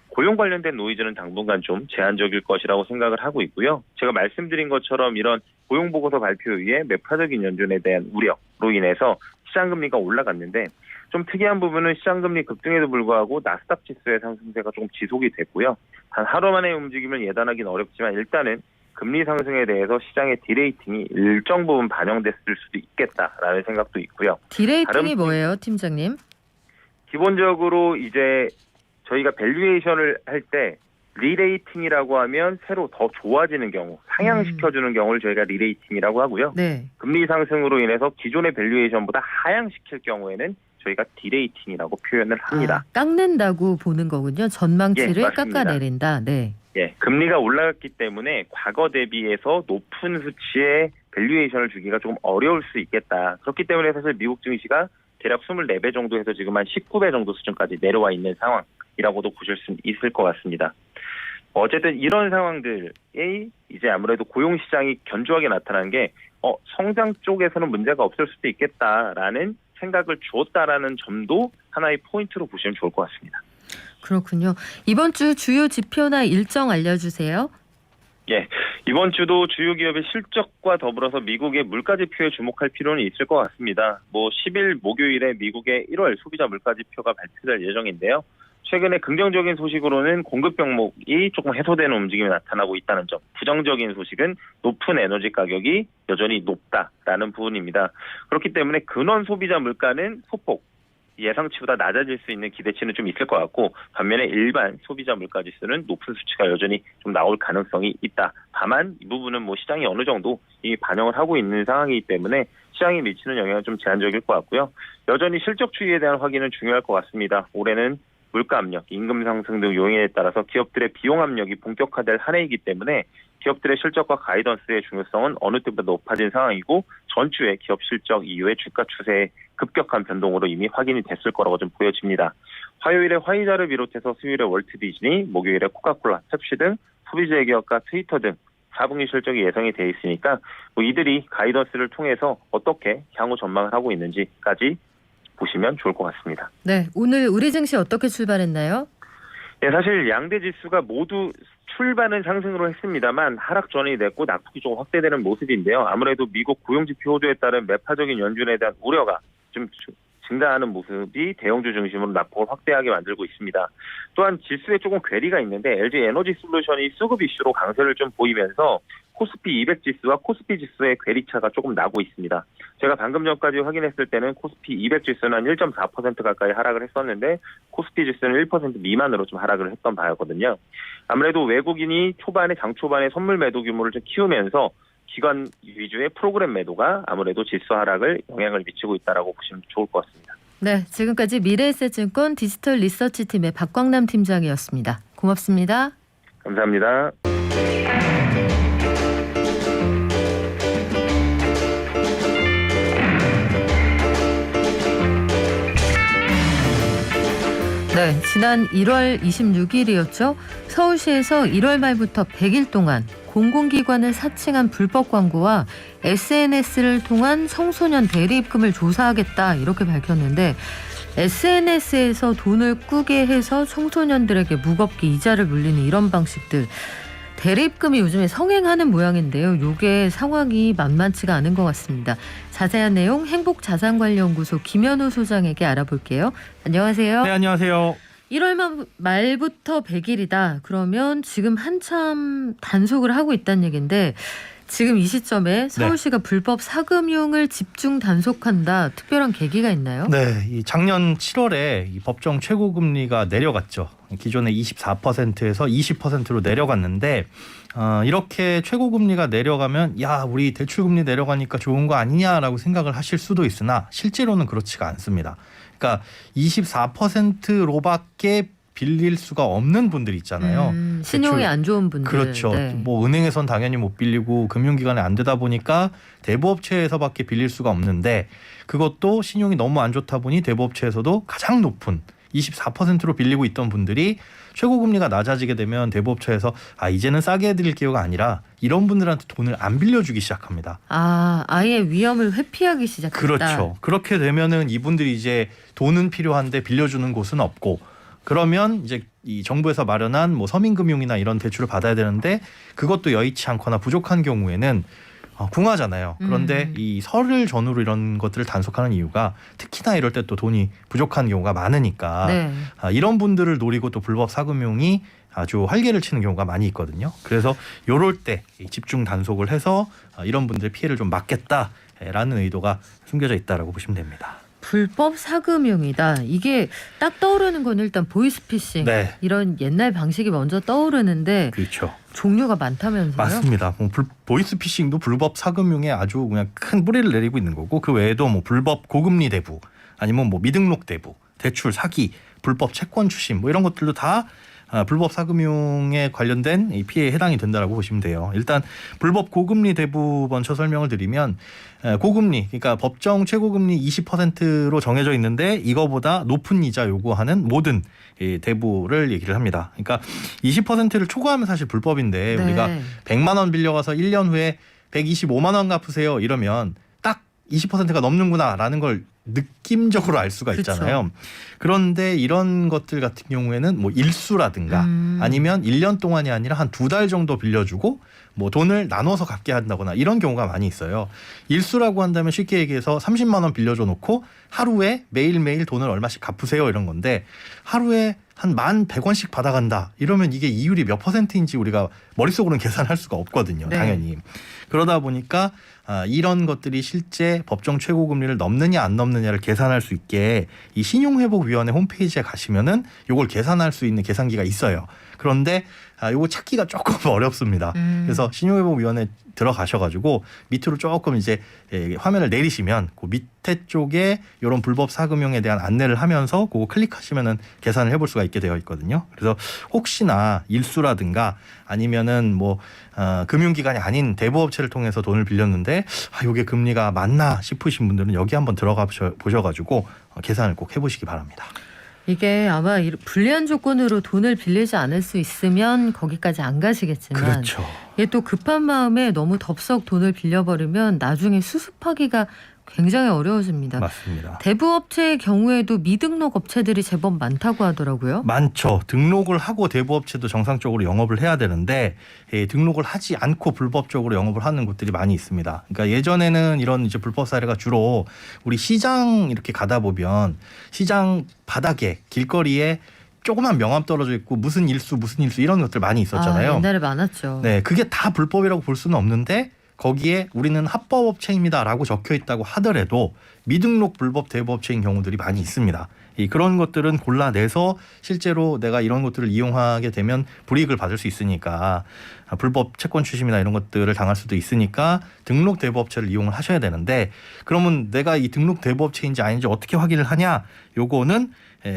고용 관련된 노이즈는 당분간 좀 제한적일 것이라고 생각을 하고 있고요. 제가 말씀드린 것처럼 이런 고용보고서 발표 이후에 매파적인 연준에 대한 우려로 인해서 시장금리가 올라갔는데 좀 특이한 부분은 시장금리 급등에도 불구하고 나스닥 지수의 상승세가 조금 지속이 됐고요. 단 하루 만의 움직임을 예단하기는 어렵지만 일단은 금리 상승에 대해서 시장의 디레이팅이 일정 부분 반영됐을 수도 있겠다라는 생각도 있고요. 디레이팅이 뭐예요, 팀장님? 기본적으로 이제 저희가 밸류에이션을 할 때 리레이팅이라고 하면 새로 더 좋아지는 경우, 상향시켜주는 경우를 저희가 리레이팅이라고 하고요. 네. 금리 상승으로 인해서 기존의 밸류에이션보다 하향시킬 경우에는 저희가 디레이팅이라고 표현을 합니다. 깎는다고 보는 거군요. 전망치를 예, 맞습니다. 깎아내린다. 네. 예, 금리가 올라갔기 때문에 과거 대비해서 높은 수치의 밸류에이션을 주기가 조금 어려울 수 있겠다. 그렇기 때문에 사실 미국 증시가 대략 24배 정도 해서 지금 한 19배 정도 수준까지 내려와 있는 상황이라고도 보실 수 있을 것 같습니다. 어쨌든 이런 상황들에 이제 아무래도 고용시장이 견조하게 나타난 게 성장 쪽에서는 문제가 없을 수도 있겠다라는 생각을 주었다라는 점도 하나의 포인트로 보시면 좋을 것 같습니다. 그렇군요. 이번 주 주요 지표나 일정 알려주세요. 예, 이번 주도 주요 기업의 실적과 더불어서 미국의 물가 지표에 주목할 필요는 있을 것 같습니다. 10일 목요일에 미국의 1월 소비자 물가 지표가 발표될 예정인데요. 최근에 긍정적인 소식으로는 공급 병목이 조금 해소되는 움직임이 나타나고 있다는 점, 부정적인 소식은 높은 에너지 가격이 여전히 높다라는 부분입니다. 그렇기 때문에 근원 소비자 물가는 소폭 예상치보다 낮아질 수 있는 기대치는 좀 있을 것 같고 반면에 일반 소비자 물가 지수는 높은 수치가 여전히 좀 나올 가능성이 있다. 다만 이 부분은 시장이 어느 정도 이미 반영을 하고 있는 상황이기 때문에 시장에 미치는 영향은 좀 제한적일 것 같고요. 여전히 실적 추이에 대한 확인은 중요할 것 같습니다. 올해는 물가 압력, 임금 상승 등 요인에 따라서 기업들의 비용 압력이 본격화될 한 해이기 때문에 기업들의 실적과 가이던스의 중요성은 어느 때보다 높아진 상황이고 전주의 기업 실적 이후의 주가 추세의 급격한 변동으로 이미 확인이 됐을 거라고 좀 보여집니다. 화요일에 화이자를 비롯해서 수요일에 월트 디즈니, 목요일에 코카콜라, 펩시 등 소비재 기업과 트위터 등 4분기 실적이 예상이 돼 있으니까 이들이 가이던스를 통해서 어떻게 향후 전망을 하고 있는지까지 보시면 좋을 것 같습니다. 네, 오늘 우리 증시 어떻게 출발했나요? 네, 사실 양대 지수가 모두 출발은 상승으로 했습니다만 하락 전이 됐고 낙폭이 조금 확대되는 모습인데요. 아무래도 미국 고용지표 호조에 따른 매파적인 연준에 대한 우려가 좀 증가하는 모습이 대형주 중심으로 낙폭을 확대하게 만들고 있습니다. 또한 지수에 조금 괴리가 있는데 LG 에너지 솔루션이 수급 이슈로 강세를 좀 보이면서 코스피 200 지수와 코스피 지수의 괴리차가 조금 나고 있습니다. 제가 방금 전까지 확인했을 때는 코스피 200 지수는 한 1.4% 가까이 하락을 했었는데 코스피 지수는 1% 미만으로 좀 하락을 했던 바였거든요. 아무래도 외국인이 장 초반에 선물 매도 규모를 좀 키우면서 기관 위주의 프로그램 매도가 아무래도 지수 하락을 영향을 미치고 있다라고 보시면 좋을 것 같습니다. 네, 지금까지 미래에셋증권 디지털 리서치팀의 박광남 팀장이었습니다. 고맙습니다. 감사합니다. 네, 지난 1월 26일이었죠. 서울시에서 1월 말부터 100일 동안 공공기관을 사칭한 불법 광고와 SNS를 통한 청소년 대리입금을 조사하겠다 이렇게 밝혔는데 SNS에서 돈을 꾸게 해서 청소년들에게 무겁게 이자를 물리는 이런 방식들 대리입금이 요즘에 성행하는 모양인데요. 이게 상황이 만만치가 않은 것 같습니다. 자세한 내용 행복자산관리연구소 김현우 소장에게 알아볼게요. 안녕하세요. 네, 안녕하세요. 1월 말부터 100일이다. 그러면 지금 한참 단속을 하고 있다는 얘기인데 지금 이 시점에 서울시가 불법 사금융을 집중 단속한다. 특별한 계기가 있나요? 네, 이 작년 7월에 이 법정 최고금리가 내려갔죠. 기존의 24%에서 20%로 내려갔는데 이렇게 최고금리가 내려가면 야 우리 대출금리 내려가니까 좋은 거 아니냐라고 생각을 하실 수도 있으나 실제로는 그렇지가 않습니다. 그러니까 24%로밖에 빌릴 수가 없는 분들 있잖아요. 신용이 안 좋은 분들. 그렇죠. 네. 뭐 은행에선 당연히 못 빌리고 금융기관에 안 되다 보니까 대부업체에서밖에 빌릴 수가 없는데 그것도 신용이 너무 안 좋다 보니 대부업체에서도 가장 높은 24%로 빌리고 있던 분들이 최고금리가 낮아지게 되면 대부업체에서 이제는 싸게 해드릴 기회가 아니라 이런 분들한테 돈을 안 빌려주기 시작합니다. 아예 위험을 회피하기 시작했다. 그렇죠. 그렇게 되면은 이분들이 이제 돈은 필요한데 빌려주는 곳은 없고 그러면 이제 이 정부에서 마련한 뭐 서민금융이나 이런 대출을 받아야 되는데 그것도 여의치 않거나 부족한 경우에는 궁하잖아요. 그런데 이 설을 전후로 이런 것들을 단속하는 이유가 특히나 이럴 때 또 돈이 부족한 경우가 많으니까 이런 분들을 노리고 또 불법 사금융이 아주 활개를 치는 경우가 많이 있거든요. 그래서 이럴 때 집중 단속을 해서 이런 분들의 피해를 좀 막겠다라는 의도가 숨겨져 있다라고 보시면 됩니다. 불법 사금융이다. 이게 딱 떠오르는 건 일단 보이스피싱 이런 옛날 방식이 먼저 떠오르는데 그렇죠. 종류가 많다면서요? 맞습니다. 보이스피싱도 불법 사금융에 아주 그냥 큰 뿌리를 내리고 있는 거고 그 외에도 뭐 불법 고금리 대부 아니면 뭐 미등록 대부, 대출 사기, 불법 채권 추심 뭐 이런 것들도 다 불법 사금융에 관련된 이 피해에 해당이 된다라고 보시면 돼요. 일단 불법 고금리 대부 먼저 설명을 드리면 고금리 그러니까 법정 최고금리 20%로 정해져 있는데 이거보다 높은 이자 요구하는 모든 대부를 얘기를 합니다. 그러니까 20%를 초과하면 사실 불법인데 우리가 100만 원 빌려가서 1년 후에 125만 원 갚으세요 이러면 딱 20%가 넘는구나라는 걸 느낌적으로 알 수가 있잖아요. 그런데 이런 것들 같은 경우에는 뭐 일수라든가 아니면 1년 동안이 아니라 한 2달 정도 빌려주고 뭐 돈을 나눠서 갚게 한다거나 이런 경우가 많이 있어요. 일수라고 한다면 쉽게 얘기해서 30만 원 빌려줘 놓고 하루에 매일매일 돈을 얼마씩 갚으세요 이런 건데 하루에 한 1,100원씩 받아간다 이러면 이게 이율이 몇 %인지 우리가 머릿속으로는 계산할 수가 없거든요. 당연히. 그러다 보니까 이런 것들이 실제 법정 최고금리를 넘느냐 안 넘느냐를 계산할 수 있게 이 신용회복위원회 홈페이지에 가시면은 이걸 계산할 수 있는 계산기가 있어요. 그런데 요거 찾기가 조금 어렵습니다. 그래서 신용회복위원회 들어가셔가지고 밑으로 조금 이제 화면을 내리시면 그 밑에 쪽에 이런 불법 사금융에 대한 안내를 하면서 그거 클릭하시면은 계산을 해볼 수가 있게 되어 있거든요. 그래서 혹시나 일수라든가 아니면은 뭐 금융기관이 아닌 대부업체를 통해서 돈을 빌렸는데 이게 금리가 맞나 싶으신 분들은 여기 한번 들어가 보셔가지고 계산을 꼭 해보시기 바랍니다. 이게 아마 불리한 조건으로 돈을 빌리지 않을 수 있으면 거기까지 안 가시겠지만 그렇죠. 이게 또 급한 마음에 너무 덥석 돈을 빌려버리면 나중에 수습하기가 굉장히 어려워집니다. 맞습니다. 대부업체의 경우에도 미등록 업체들이 제법 많다고 하더라고요. 많죠. 등록을 하고 대부업체도 정상적으로 영업을 해야 되는데 등록을 하지 않고 불법적으로 영업을 하는 곳들이 많이 있습니다. 그러니까 예전에는 이런 이제 불법 사례가 주로 우리 시장 이렇게 가다 보면 시장 바닥에 길거리에 조그만 명함 떨어져 있고 무슨 일수 이런 것들 많이 있었잖아요. 옛날에 많았죠. 네, 그게 다 불법이라고 볼 수는 없는데 거기에 우리는 합법업체입니다라고 적혀 있다고 하더라도 미등록 불법 대부업체인 경우들이 많이 있습니다. 그런 것들은 골라내서 실제로 내가 이런 것들을 이용하게 되면 불이익을 받을 수 있으니까 불법 채권 추심이나 이런 것들을 당할 수도 있으니까 등록 대부업체를 이용을 하셔야 되는데 그러면 내가 이 등록 대부업체인지 아닌지 어떻게 확인을 하냐? 요거는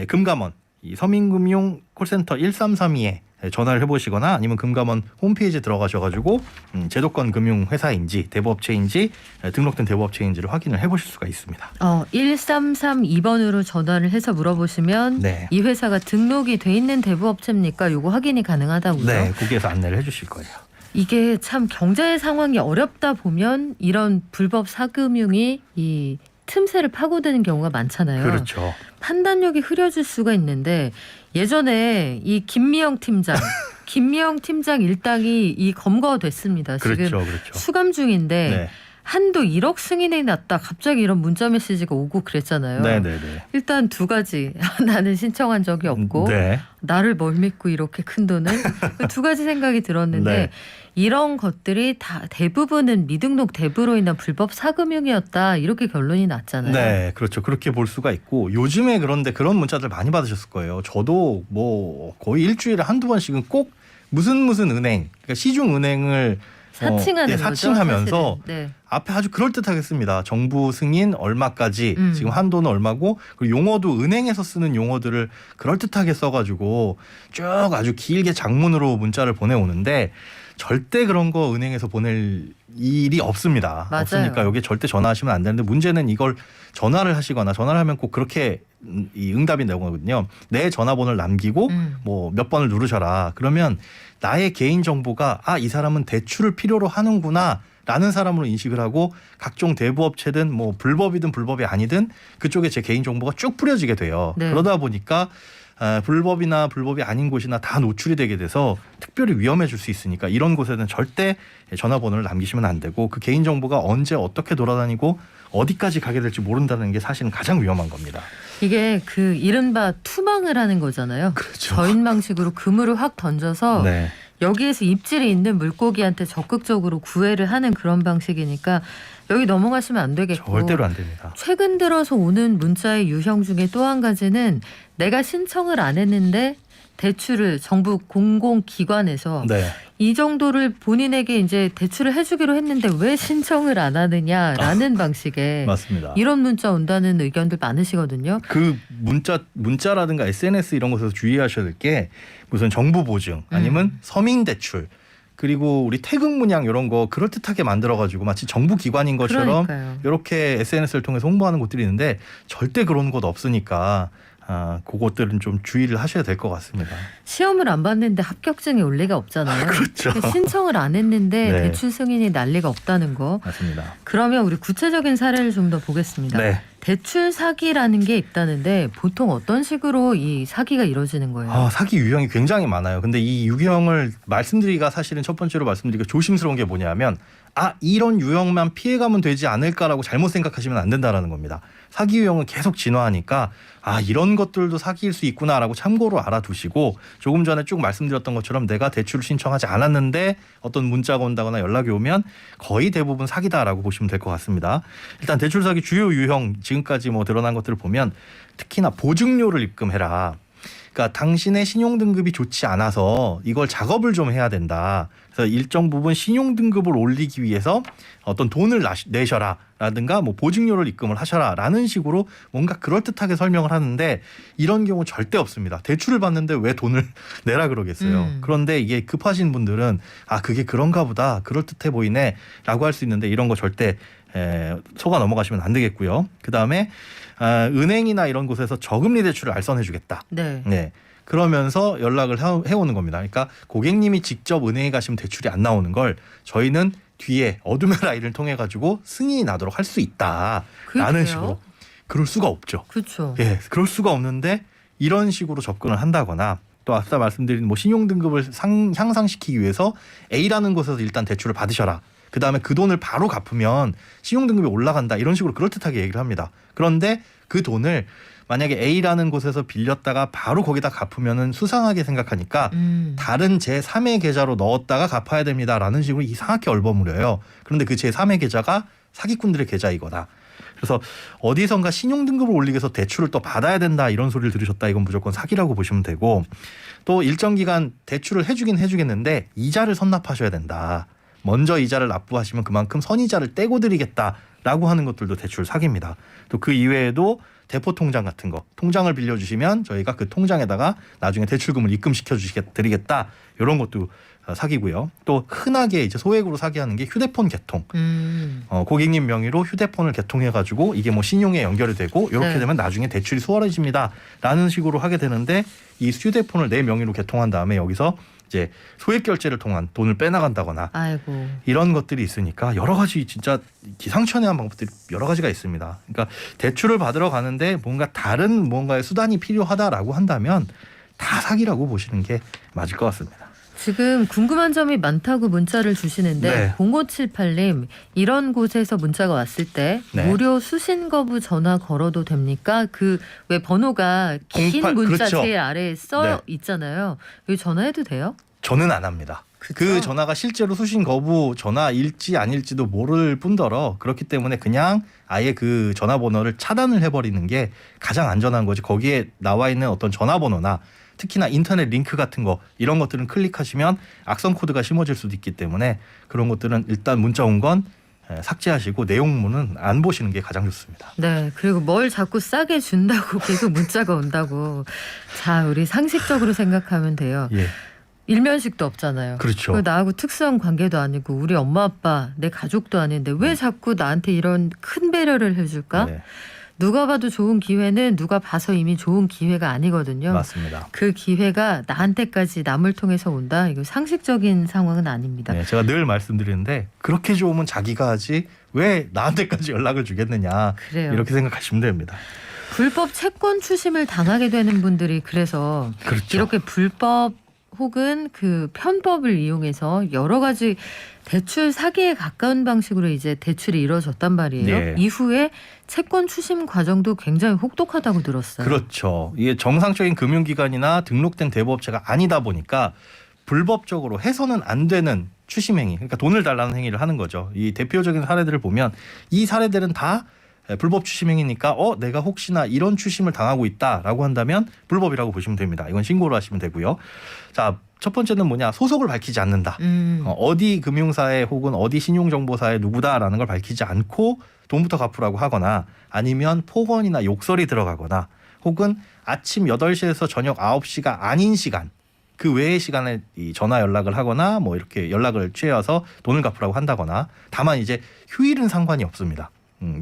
금감원 이 서민금융 콜센터 1332에 전화를 해보시거나 아니면 금감원 홈페이지에 들어가셔가지고 제도권 금융회사인지 대부업체인지 등록된 대부업체인지를 확인을 해보실 수가 있습니다. 1332번으로 전화를 해서 물어보시면 네. 이 회사가 등록이 돼 있는 대부업체입니까? 요거 확인이 가능하다고요? 네, 거기에서 안내를 해주실 거예요. 이게 참 경제 상황이 어렵다 보면 이런 불법 사금융이 이 틈새를 파고드는 경우가 많잖아요. 그렇죠. 판단력이 흐려질 수가 있는데 예전에 이 김미영 팀장 일당이 이 검거가 됐습니다. 그렇죠, 지금 그렇죠. 수감 중인데 네. 한도 1억 승인이 났다. 갑자기 이런 문자 메시지가 오고 그랬잖아요. 네네네. 일단 두 가지. 나는 신청한 적이 없고 네. 나를 뭘 믿고 이렇게 큰 돈을 두 가지 생각이 들었는데 네. 이런 것들이 다 대부분은 미등록 대부로 인한 불법 사금융이었다. 이렇게 결론이 났잖아요. 네, 그렇죠. 그렇게 볼 수가 있고 요즘에 그런데 그런 문자들 많이 받으셨을 거예요. 저도 뭐 거의 일주일에 한두 번씩은 꼭 무슨 은행, 그러니까 시중은행을 사칭하는 거죠, 사칭하면서 네. 앞에 아주 그럴듯하겠습니다. 정부 승인 얼마까지 지금 한도는 얼마고 그리고 용어도 은행에서 쓰는 용어들을 그럴듯하게 써가지고 쭉 아주 길게 장문으로 문자를 보내오는데 절대 그런 거 은행에서 보낼 일이 없습니다. 맞아요. 없으니까 여기 절대 전화하시면 안 되는데 문제는 이걸 전화를 하시거나 전화를 하면 꼭 그렇게 이 응답이 나오거든요. 내 전화번호를 남기고 뭐 몇 번을 누르셔라. 그러면 나의 개인 정보가 이 사람은 대출을 필요로 하는구나. 라는 사람으로 인식을 하고 각종 대부업체든 뭐 불법이든 불법이 아니든 그쪽에 제 개인 정보가 쭉 뿌려지게 돼요. 네. 그러다 보니까 불법이나 불법이 아닌 곳이나 다 노출이 되게 돼서 특별히 위험해질 수 있으니까 이런 곳에는 절대 전화번호를 남기시면 안 되고 그 개인 정보가 언제 어떻게 돌아다니고 어디까지 가게 될지 모른다는 게 사실은 가장 위험한 겁니다. 이게 그 이른바 투망을 하는 거잖아요. 그렇죠. 저인 방식으로 그물을 확 던져서 네. 여기에서 입질이 있는 물고기한테 적극적으로 구애를 하는 그런 방식이니까 여기 넘어가시면 안 되겠고. 절대로 안 됩니다. 최근 들어서 오는 문자의 유형 중에 또 한 가지는 내가 신청을 안 했는데 대출을 정부 공공기관에서 네. 이 정도를 본인에게 이제 대출을 해주기로 했는데 왜 신청을 안 하느냐라는 방식의 맞습니다. 이런 문자 온다는 의견들 많으시거든요. 그 문자라든가 SNS 이런 곳에서 주의하셔야 될 게 무슨 정부 보증 아니면 서민 대출 그리고 우리 태극 문양 이런 거 그럴듯하게 만들어가지고 마치 정부 기관인 것처럼 그러니까요. 이렇게 SNS를 통해서 홍보하는 곳들이 있는데 절대 그런 곳 없으니까 그것들은 좀 주의를 하셔야 될 것 같습니다. 시험을 안 봤는데 합격증이 올 리가 없잖아요. 그렇죠. 신청을 안 했는데 네. 대출 승인이 날 리가 없다는 거. 맞습니다. 그러면 우리 구체적인 사례를 좀 더 보겠습니다. 네. 대출 사기라는 게 있다는데 보통 어떤 식으로 이 사기가 이루어지는 거예요? 사기 유형이 굉장히 많아요. 근데 이 유형을 말씀드리기가 사실은 첫 번째로 말씀드리기가 조심스러운 게 뭐냐면 이런 유형만 피해가면 되지 않을까라고 잘못 생각하시면 안 된다라는 겁니다. 사기 유형은 계속 진화하니까 이런 것들도 사기일 수 있구나라고 참고로 알아두시고 조금 전에 쭉 말씀드렸던 것처럼 내가 대출을 신청하지 않았는데 어떤 문자가 온다거나 연락이 오면 거의 대부분 사기다라고 보시면 될 것 같습니다. 일단 대출 사기 주요 유형 지금까지 뭐 드러난 것들을 보면 특히나 보증료를 입금해라. 그러니까 당신의 신용 등급이 좋지 않아서 이걸 작업을 좀 해야 된다. 그래서 일정 부분 신용 등급을 올리기 위해서 어떤 돈을 내셔라라든가 뭐 보증료를 입금을 하셔라라는 식으로 뭔가 그럴듯하게 설명을 하는데 이런 경우 절대 없습니다. 대출을 받는데 왜 돈을 내라 그러겠어요. 그런데 이게 급하신 분들은 아 그게 그런가 보다 그럴듯해 보이네라고 할 수 있는데 이런 거 절대 속아 넘어가시면 안 되겠고요. 그다음에 은행이나 이런 곳에서 저금리 대출을 알선해주겠다. 네. 그러면서 연락을 해오는 겁니다. 그러니까 고객님이 직접 은행에 가시면 대출이 안 나오는 걸 저희는 뒤에 어둠의 라인을 통해 가지고 승인이 나도록 할 수 있다라는 식으로. 그럴 수가 없죠. 그렇죠. 예, 그럴 수가 없는데 이런 식으로 접근을 한다거나 또 앞서 말씀드린 뭐 신용 등급을 향상시키기 위해서 A라는 곳에서 일단 대출을 받으셔라. 그다음에 그 돈을 바로 갚으면 신용 등급이 올라간다. 이런 식으로 그럴듯하게 얘기를 합니다. 그런데 그 돈을 만약에 A라는 곳에서 빌렸다가 바로 거기다 갚으면은 수상하게 생각하니까 다른 제3의 계좌로 넣었다가 갚아야 됩니다라는 식으로 이상하게 얼버무려요. 그런데 그 제3의 계좌가 사기꾼들의 계좌이거나 그래서 어디선가 신용 등급을 올리기 위해서 대출을 또 받아야 된다 이런 소리를 들으셨다. 이건 무조건 사기라고 보시면 되고 또 일정 기간 대출을 해주겠는데 이자를 선납하셔야 된다. 먼저 이자를 납부하시면 그만큼 선이자를 떼고 드리겠다라고 하는 것들도 대출 사기입니다. 또 그 이외에도 대포 통장 같은 거 통장을 빌려주시면 저희가 그 통장에다가 나중에 대출금을 입금시켜 드리겠다 이런 것도 사기고요. 또 흔하게 이제 소액으로 사기하는 게 휴대폰 개통. 고객님 명의로 휴대폰을 개통해가지고 이게 뭐 신용에 연결이 되고 이렇게 되면 나중에 대출이 수월해집니다라는 식으로 하게 되는데 이 휴대폰을 내 명의로 개통한 다음에 여기서 이제 소액 결제를 통한 돈을 빼나간다거나 아이고. 이런 것들이 있으니까 여러 가지 진짜 기상천외한 방법들이 여러 가지가 있습니다. 그러니까 대출을 받으러 가는데 뭔가 다른 뭔가의 수단이 필요하다라고 한다면 다 사기라고 보시는 게 맞을 것 같습니다. 지금 궁금한 점이 많다고 문자를 주시는데 0578님 이런 곳에서 문자가 왔을 때 무료 수신 거부 전화 걸어도 됩니까? 그 왜 번호가 긴 문자 그렇죠. 제일 아래에 써 있잖아요. 여기 전화해도 돼요? 저는 안 합니다. 그 전화가 실제로 수신 거부 전화일지 아닐지도 모를 뿐더러 그렇기 때문에 그냥 아예 그 전화번호를 차단을 해버리는 게 가장 안전한 거지. 거기에 나와 있는 어떤 전화번호나 특히나 인터넷 링크 같은 거 이런 것들은 클릭하시면 악성 코드가 심어질 수도 있기 때문에 그런 것들은 일단 문자 온 건 삭제하시고 내용문은 안 보시는 게 가장 좋습니다. 네. 그리고 뭘 자꾸 싸게 준다고 계속 문자가 온다고. 자, 우리 상식적으로 생각하면 돼요. 예. 일면식도 없잖아요. 그렇죠. 나하고 특수한 관계도 아니고 우리 엄마 아빠 내 가족도 아닌데 왜 자꾸 나한테 이런 큰 배려를 해줄까? 누가 봐도 좋은 기회는 누가 봐서 이미 좋은 기회가 아니거든요. 맞습니다. 그 기회가 나한테까지 남을 통해서 온다. 이거 상식적인 상황은 아닙니다. 네, 제가 늘 말씀드리는데 그렇게 좋으면 자기가 하지 왜 나한테까지 연락을 주겠느냐. 그래요. 이렇게 생각하시면 됩니다. 불법 채권 추심을 당하게 되는 분들이 그래서 이렇게 불법 혹은 그 편법을 이용해서 여러 가지 대출 사기에 가까운 방식으로 이제 대출이 이루어졌단 말이에요. 이후에 채권 추심 과정도 굉장히 혹독하다고 들었어요. 그렇죠. 이게 정상적인 금융기관이나 등록된 대부업체가 아니다 보니까 불법적으로 해서는 안 되는 추심 행위, 그러니까 돈을 달라는 행위를 하는 거죠. 이 대표적인 사례들을 보면 이 사례들은 다 불법 추심 행위니까 내가 혹시나 이런 추심을 당하고 있다라고 한다면 불법이라고 보시면 됩니다. 이건 신고를 하시면 되고요. 자, 첫 번째는 뭐냐? 소속을 밝히지 않는다. 어디 금융사에 혹은 어디 신용정보사에 누구다라는 걸 밝히지 않고 돈부터 갚으라고 하거나 아니면 폭언이나 욕설이 들어가거나 혹은 아침 8시에서 저녁 9시가 아닌 시간 그 외의 시간에 이 전화 연락을 하거나 뭐 이렇게 연락을 취해와서 돈을 갚으라고 한다거나 다만 이제 휴일은 상관이 없습니다.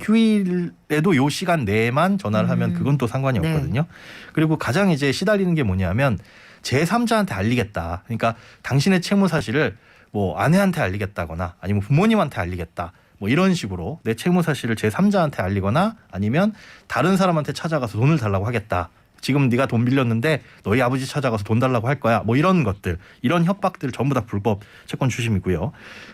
휴일에도 요 시간 내에만 전화를 하면 그건 또 상관이 없거든요. 그리고 가장 이제 시달리는 게 뭐냐면 제3자한테 알리겠다. 그러니까 당신의 채무 사실을 뭐 아내한테 알리겠다거나 아니면 부모님한테 알리겠다. 뭐 이런 식으로 내 채무 사실을 제3자한테 알리거나 아니면 다른 사람한테 찾아가서 돈을 달라고 하겠다. 지금 네가 돈 빌렸는데 너희 아버지 찾아가서 돈 달라고 할 거야. 뭐 이런 것들, 이런 협박들 전부 다 불법 채권 추심이고요.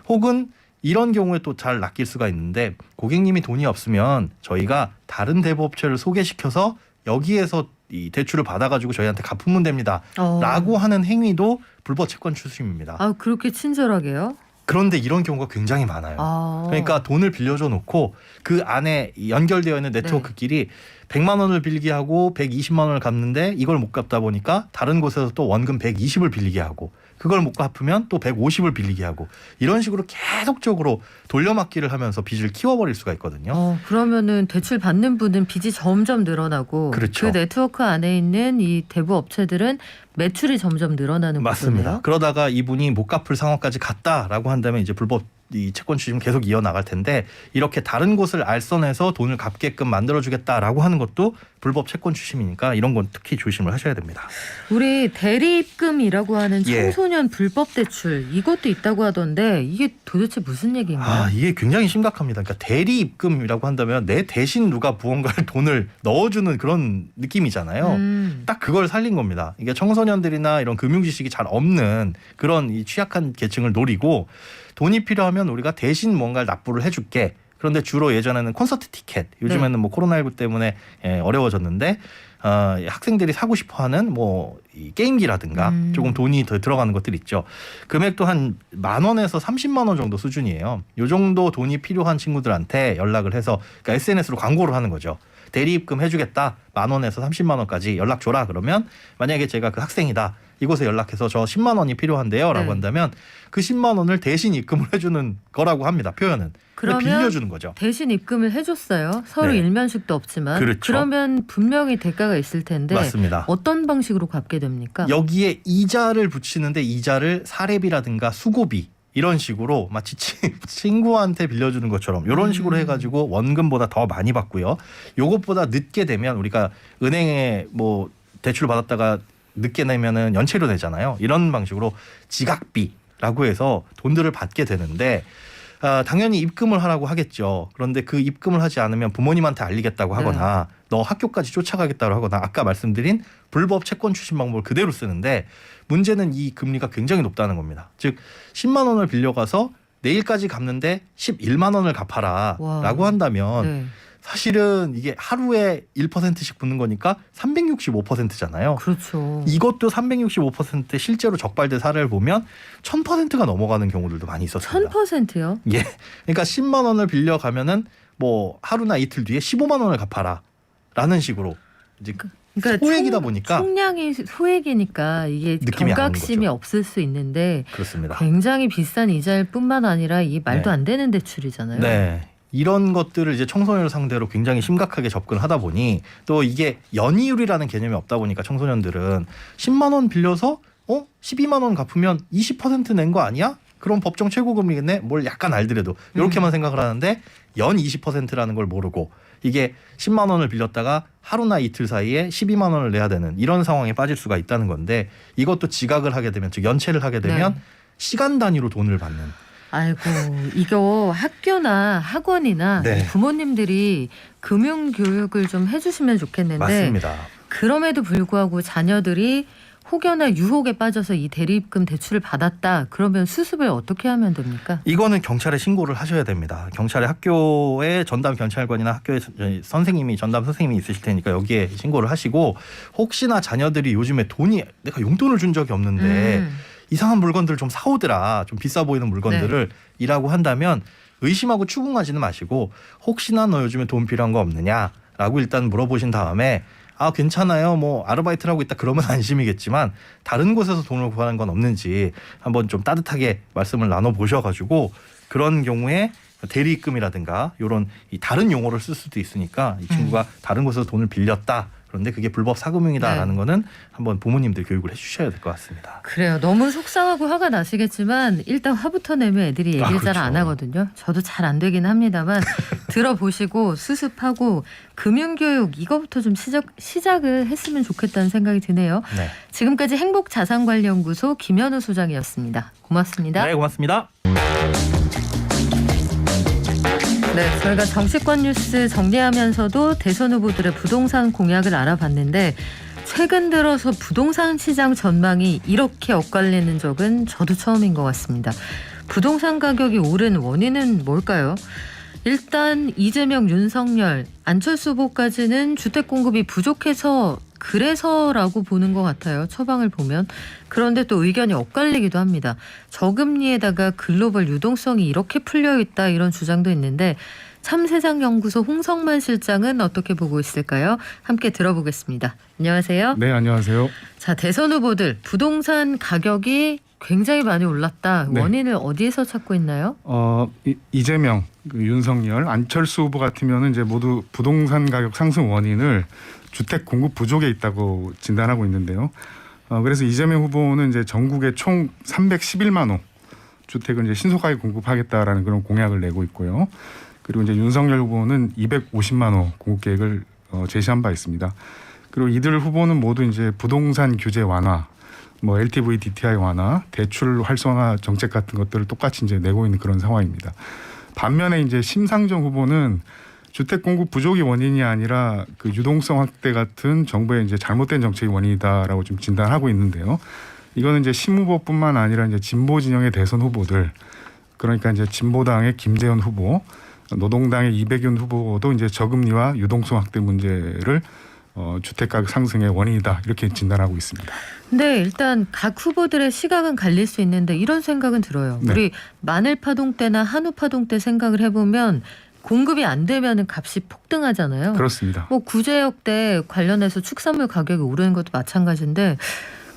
혹은 이런 경우에 또 잘 낚일 수가 있는데 고객님이 돈이 없으면 저희가 다른 대부업체를 소개시켜서 여기에서 이 대출을 받아가지고 저희한테 갚으면 됩니다. 라고 하는 행위도 불법 채권 추심입니다. 아, 그렇게 친절하게요? 그런데 이런 경우가 굉장히 많아요. 그러니까 돈을 빌려줘 놓고 그 안에 연결되어 있는 네트워크끼리 100만 원을 빌리게 하고 120만 원을 갚는데 이걸 못 갚다 보니까 다른 곳에서 또 원금 120을 빌리게 하고 그걸 못 갚으면 또 150을 빌리게 하고 이런 식으로 계속적으로 돌려막기를 하면서 빚을 키워버릴 수가 있거든요. 그러면은 대출 받는 분은 빚이 점점 늘어나고 그렇죠. 그 네트워크 안에 있는 이 대부 업체들은 매출이 점점 늘어나는 맞습니다. 거네요. 그러다가 이분이 못 갚을 상황까지 갔다라고 한다면 이제 불법 이 채권 추심 계속 이어나갈 텐데 이렇게 다른 곳을 알선해서 돈을 갚게끔 만들어주겠다라고 하는 것도 불법 채권 추심이니까 이런 건 특히 조심을 하셔야 됩니다. 우리 대리입금이라고 하는 예. 청소년 불법 대출 이것도 있다고 하던데 이게 도대체 무슨 얘기인가요? 이게 굉장히 심각합니다. 그러니까 대리 입금이라고 한다면 내 대신 누가 무언가를 돈을 넣어주는 그런 느낌이잖아요. 딱 그걸 살린 겁니다. 이게 청소년들이나 이런 금융 지식이 잘 없는 그런 이 취약한 계층을 노리고 돈이 필요하면 우리가 대신 뭔가를 납부를 해줄게. 그런데 주로 예전에는 콘서트 티켓, 요즘에는 뭐 코로나19 때문에 어려워졌는데 학생들이 사고 싶어하는 뭐 이 게임기라든가 조금 돈이 더 들어가는 것들 있죠. 금액도 한 10,000원에서 30만 원 정도 수준이에요. 요 정도 돈이 필요한 친구들한테 연락을 해서 그러니까 SNS로 광고를 하는 거죠. 대리입금 해주겠다. 10,000원에서 30만 원까지 연락 줘라. 그러면 만약에 제가 그 학생이다. 이곳에 연락해서 저 10만 원이 필요한데요. 라고 한다면 그 10만 원을 대신 입금을 해주는 거라고 합니다. 표현은. 그러면 빌려주는 거죠. 대신 입금을 해줬어요. 서로 네. 일면식도 없지만. 그렇죠. 그러면 분명히 대가가 있을 텐데 맞습니다. 어떤 방식으로 갚게 됩니까? 여기에 이자를 붙이는데 이자를 사례비라든가 수고비 이런 식으로 마치 친구한테 빌려주는 것처럼 이런 식으로 해가지고 원금보다 더 많이 받고요. 요것보다 늦게 되면 우리가 은행에 뭐 대출 받았다가 늦게 내면은 연체료 내잖아요. 이런 방식으로 지각비라고 해서 돈들을 받게 되는데 당연히 입금을 하라고 하겠죠. 그런데 그 입금을 하지 않으면 부모님한테 알리겠다고 하거나 너 학교까지 쫓아가겠다고 하거나 아까 말씀드린 불법 채권 추심 방법을 그대로 쓰는데 문제는 이 금리가 굉장히 높다는 겁니다. 즉 10만 원을 빌려가서 내일까지 갚는데 11만 원을 갚아라 라고 한다면 사실은 이게 하루에 1%씩 붙는 거니까 365%잖아요. 그렇죠. 이것도 365% 실제로 적발된 사례를 보면 1000%가 넘어가는 경우들도 많이 있었습니다. 1000%요? 예. 그러니까 10만 원을 빌려가면은 뭐 하루나 이틀 뒤에 15만 원을 갚아라 라는 식으로 이제 그러니까 소액이다 보니까 총량이 소액이니까 이게 느낌이 안 오는 경각심이 거죠. 없을 수 있는데 그렇습니다. 굉장히 비싼 이자일 뿐만 아니라 이게 말도 네. 안 되는 대출이잖아요. 네. 이런 것들을 이제 청소년을 상대로 굉장히 심각하게 접근하다 보니 또 이게 연이율이라는 개념이 없다 보니까 청소년들은 10만 원 빌려서 12만 원 갚으면 20% 낸 거 아니야? 그럼 법정 최고금리겠네? 뭘 약간 알더라도 이렇게만 생각을 하는데 연 20%라는 걸 모르고 이게 10만 원을 빌렸다가 하루나 이틀 사이에 12만 원을 내야 되는 이런 상황에 빠질 수가 있다는 건데 이것도 지각을 하게 되면 즉 연체를 하게 되면 시간 단위로 돈을 받는 아이고 이거 학교나 학원이나 부모님들이 금융 교육을 좀 해주시면 좋겠는데 맞습니다. 그럼에도 불구하고 자녀들이 혹여나 유혹에 빠져서 이 대리입금 대출을 받았다 그러면 수습을 어떻게 하면 됩니까? 이거는 경찰에 신고를 하셔야 됩니다. 경찰에 학교에 전담 경찰관이나 학교에 선생님이 전담 선생님이 있으실 테니까 여기에 신고를 하시고 혹시나 자녀들이 요즘에 돈이 내가 용돈을 준 적이 없는데 이상한 물건들을 좀 사오더라. 좀 비싸 보이는 물건들을 이라고 한다면 의심하고 추궁하지는 마시고 혹시나 너 요즘에 돈 필요한 거 없느냐라고 일단 물어보신 다음에 괜찮아요. 뭐 아르바이트를 하고 있다 그러면 안심이겠지만 다른 곳에서 돈을 구하는 건 없는지 한번 좀 따뜻하게 말씀을 나눠보셔가지고 그런 경우에 대리입금이라든가 이런 다른 용어를 쓸 수도 있으니까 이 친구가 다른 곳에서 돈을 빌렸다. 그런데 그게 불법 사금융이다라는 거는 한번 부모님들 교육을 해주셔야 될 것 같습니다. 그래요. 너무 속상하고 화가 나시겠지만 일단 화부터 내면 애들이 얘기를 그렇죠. 잘 안 하거든요. 저도 잘 안 되긴 합니다만 들어보시고 수습하고 금융교육 이거부터 좀 시작을 했으면 좋겠다는 생각이 드네요. 네. 지금까지 행복자산관리연구소 김현우 소장이었습니다. 고맙습니다. 네, 고맙습니다. 네, 저희가 정치권 뉴스 정리하면서도 대선 후보들의 부동산 공약을 알아봤는데 최근 들어서 부동산 시장 전망이 이렇게 엇갈리는 적은 저도 처음인 것 같습니다. 부동산 가격이 오른 원인은 뭘까요? 일단 이재명, 윤석열, 안철수 후보까지는 주택 공급이 부족해서 그래서라고 보는 것 같아요. 처방을 보면. 그런데 또 의견이 엇갈리기도 합니다. 저금리에다가 글로벌 유동성이 이렇게 풀려있다 이런 주장도 있는데 참세장연구소 홍성만 실장은 어떻게 보고 있을까요? 함께 들어보겠습니다. 안녕하세요. 네, 안녕하세요. 자, 대선 후보들 부동산 가격이 굉장히 많이 올랐다. 네. 원인을 어디에서 찾고 있나요? 이재명, 윤석열, 안철수 후보 같으면 이제 모두 부동산 가격 상승 원인을 주택 공급 부족에 있다고 진단하고 있는데요. 그래서 이재명 후보는 이제 전국에 총 311만 호 주택을 이제 신속하게 공급하겠다라는 그런 공약을 내고 있고요. 그리고 이제 윤석열 후보는 250만 호 공급 계획을 제시한 바 있습니다. 그리고 이들 후보는 모두 이제 부동산 규제 완화, 뭐 LTV, DTI 완화, 대출 활성화 정책 같은 것들을 똑같이 이제 내고 있는 그런 상황입니다. 반면에 이제 심상정 후보는 주택 공급 부족이 원인이 아니라 그 유동성 확대 같은 정부의 이제 잘못된 정책이 원인이다라고 좀 진단하고 있는데요. 이거는 이제 심 후보뿐만 아니라 이제 진보 진영의 대선 후보들, 그러니까 이제 진보당의 김재현 후보, 노동당의 이백윤 후보도 이제 저금리와 유동성 확대 문제를 주택 가격 상승의 원인이다 이렇게 진단하고 있습니다. 네, 일단 각 후보들의 시각은 갈릴 수 있는데 이런 생각은 들어요. 네. 우리 마늘 파동 때나 한우 파동 때 생각을 해보면 공급이 안 되면 값이 폭등하잖아요. 그렇습니다. 뭐 구제역 때 관련해서 축산물 가격이 오르는 것도 마찬가지인데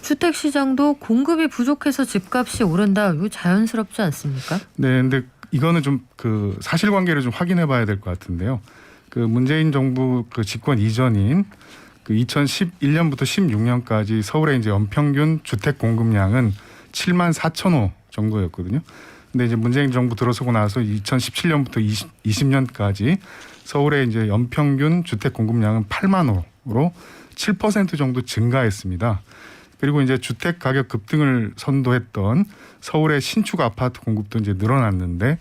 주택 시장도 공급이 부족해서 집값이 오른다. 이거 자연스럽지 않습니까? 네, 근데 이거는 좀 그 사실관계를 좀 확인해봐야 될 것 같은데요. 그 문재인 정부 그 집권 이전인 그 2011년부터 16년까지 서울의 이제 연평균 주택 공급량은 7만 4천 호 정도였거든요. 근데 이제 문재인 정부 들어서고 나서 2017년부터 20년까지 서울의 이제 연평균 주택 공급량은 8만 호로 7% 정도 증가했습니다. 그리고 이제 주택 가격 급등을 선도했던 서울의 신축 아파트 공급도 이제 늘어났는데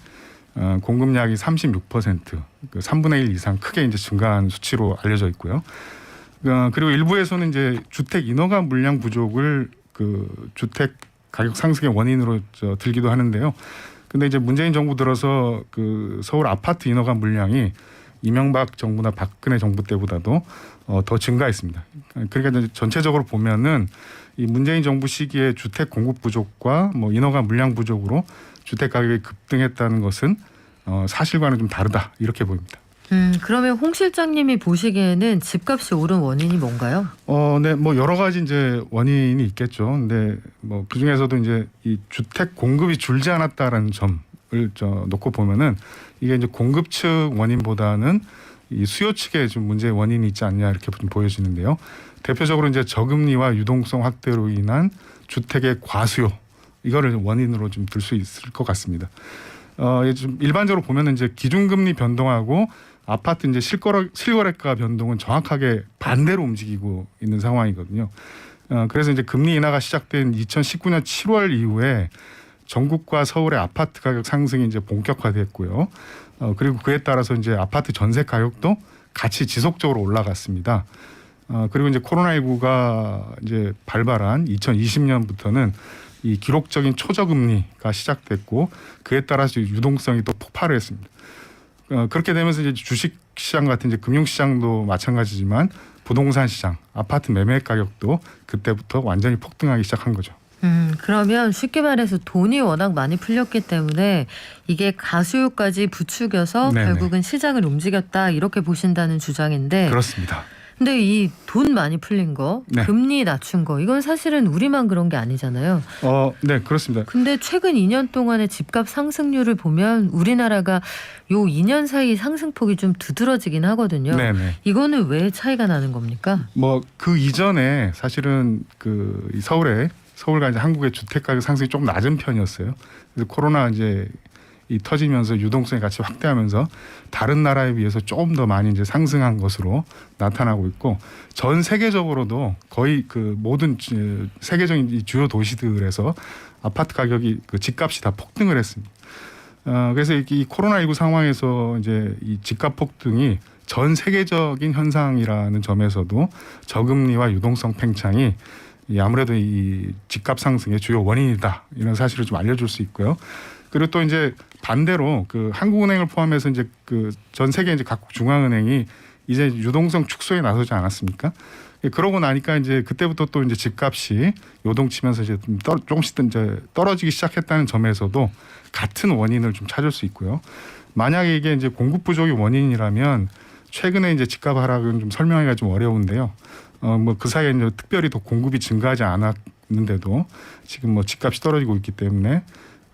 공급량이 36%, 그 3분의 1 이상 크게 이제 증가한 수치로 알려져 있고요. 그리고 일부에서는 이제 주택 인허가 물량 부족을 그 주택 가격 상승의 원인으로 들기도 하는데요. 근데 이제 문재인 정부 들어서 그 서울 아파트 인허가 물량이 이명박 정부나 박근혜 정부 때보다도 더 증가했습니다. 그러니까 이제 전체적으로 보면은 이 문재인 정부 시기에 주택 공급 부족과 뭐 인허가 물량 부족으로 주택 가격이 급등했다는 것은 사실과는 좀 다르다 이렇게 보입니다. 그러면 홍 실장님이 보시기에는 집값이 오른 원인이 뭔가요? 네, 뭐 여러 가지 이제 원인이 있겠죠. 근데 뭐 그 중에서도 이제 이 주택 공급이 줄지 않았다라는 점을 놓고 보면은 이게 이제 공급 측 원인보다는 이 수요 측에 좀 문제의 원인이 있지 않냐 이렇게 좀 보여지는데요. 대표적으로 이제 저금리와 유동성 확대로 인한 주택의 과수요 이거를 원인으로 좀 들 수 있을 것 같습니다. 좀 일반적으로 보면은 이제 기준금리 변동하고 아파트 이제 실거래가 변동은 정확하게 반대로 움직이고 있는 상황이거든요. 그래서 이제 금리 인하가 시작된 2019년 7월 이후에 전국과 서울의 아파트 가격 상승이 이제 본격화됐고요. 그리고 그에 따라서 이제 아파트 전세 가격도 같이 지속적으로 올라갔습니다. 그리고 이제 코로나19가 이제 발발한 2020년부터는 이 기록적인 초저금리가 시작됐고 그에 따라서 유동성이 또 폭발을 했습니다. 그렇게 되면서 이제 주식시장 같은 이제 금융시장도 마찬가지지만 부동산 시장, 아파트 매매 가격도 그때부터 완전히 폭등하기 시작한 거죠. 그러면 쉽게 말해서 돈이 워낙 많이 풀렸기 때문에 이게 가수요까지 부추겨서 네네. 결국은 시장을 움직였다 이렇게 보신다는 주장인데 그렇습니다. 근데 이 돈 많이 풀린 거, 네. 금리 낮춘 거 이건 사실은 우리만 그런 게 아니잖아요. 네, 그렇습니다. 근데 최근 2년 동안의 집값 상승률을 보면 우리나라가 요 2년 사이 상승폭이 좀 두드러지긴 하거든요. 네네. 이거는 왜 차이가 나는 겁니까? 뭐 그 이전에 사실은 그 서울과 이제 한국의 주택 가격 상승이 좀 낮은 편이었어요. 그래서 코로나 이제 이 터지면서 유동성이 같이 확대하면서 다른 나라에 비해서 조금 더 많이 이제 상승한 것으로 나타나고 있고 전 세계적으로도 거의 그 모든 세계적인 주요 도시들에서 아파트 가격이 그 집값이 다 폭등을 했습니다. 그래서 이 코로나19 상황에서 이제 이 집값 폭등이 전 세계적인 현상이라는 점에서도 저금리와 유동성 팽창이 아무래도 이 집값 상승의 주요 원인이다 이런 사실을 좀 알려줄 수 있고요. 그리고 또 이제 반대로 그 한국은행을 포함해서 이제 그 전 세계 이제 각국 중앙은행이 이제 유동성 축소에 나서지 않았습니까? 그러고 나니까 이제 그때부터 또 이제 집값이 요동치면서 이제 좀 조금씩 이제 떨어지기 시작했다는 점에서도 같은 원인을 좀 찾을 수 있고요. 만약에 이게 이제 공급 부족이 원인이라면 최근에 이제 집값 하락은 좀 설명하기가 좀 어려운데요. 뭐 그 사이에 이제 특별히 더 공급이 증가하지 않았는데도 지금 뭐 집값이 떨어지고 있기 때문에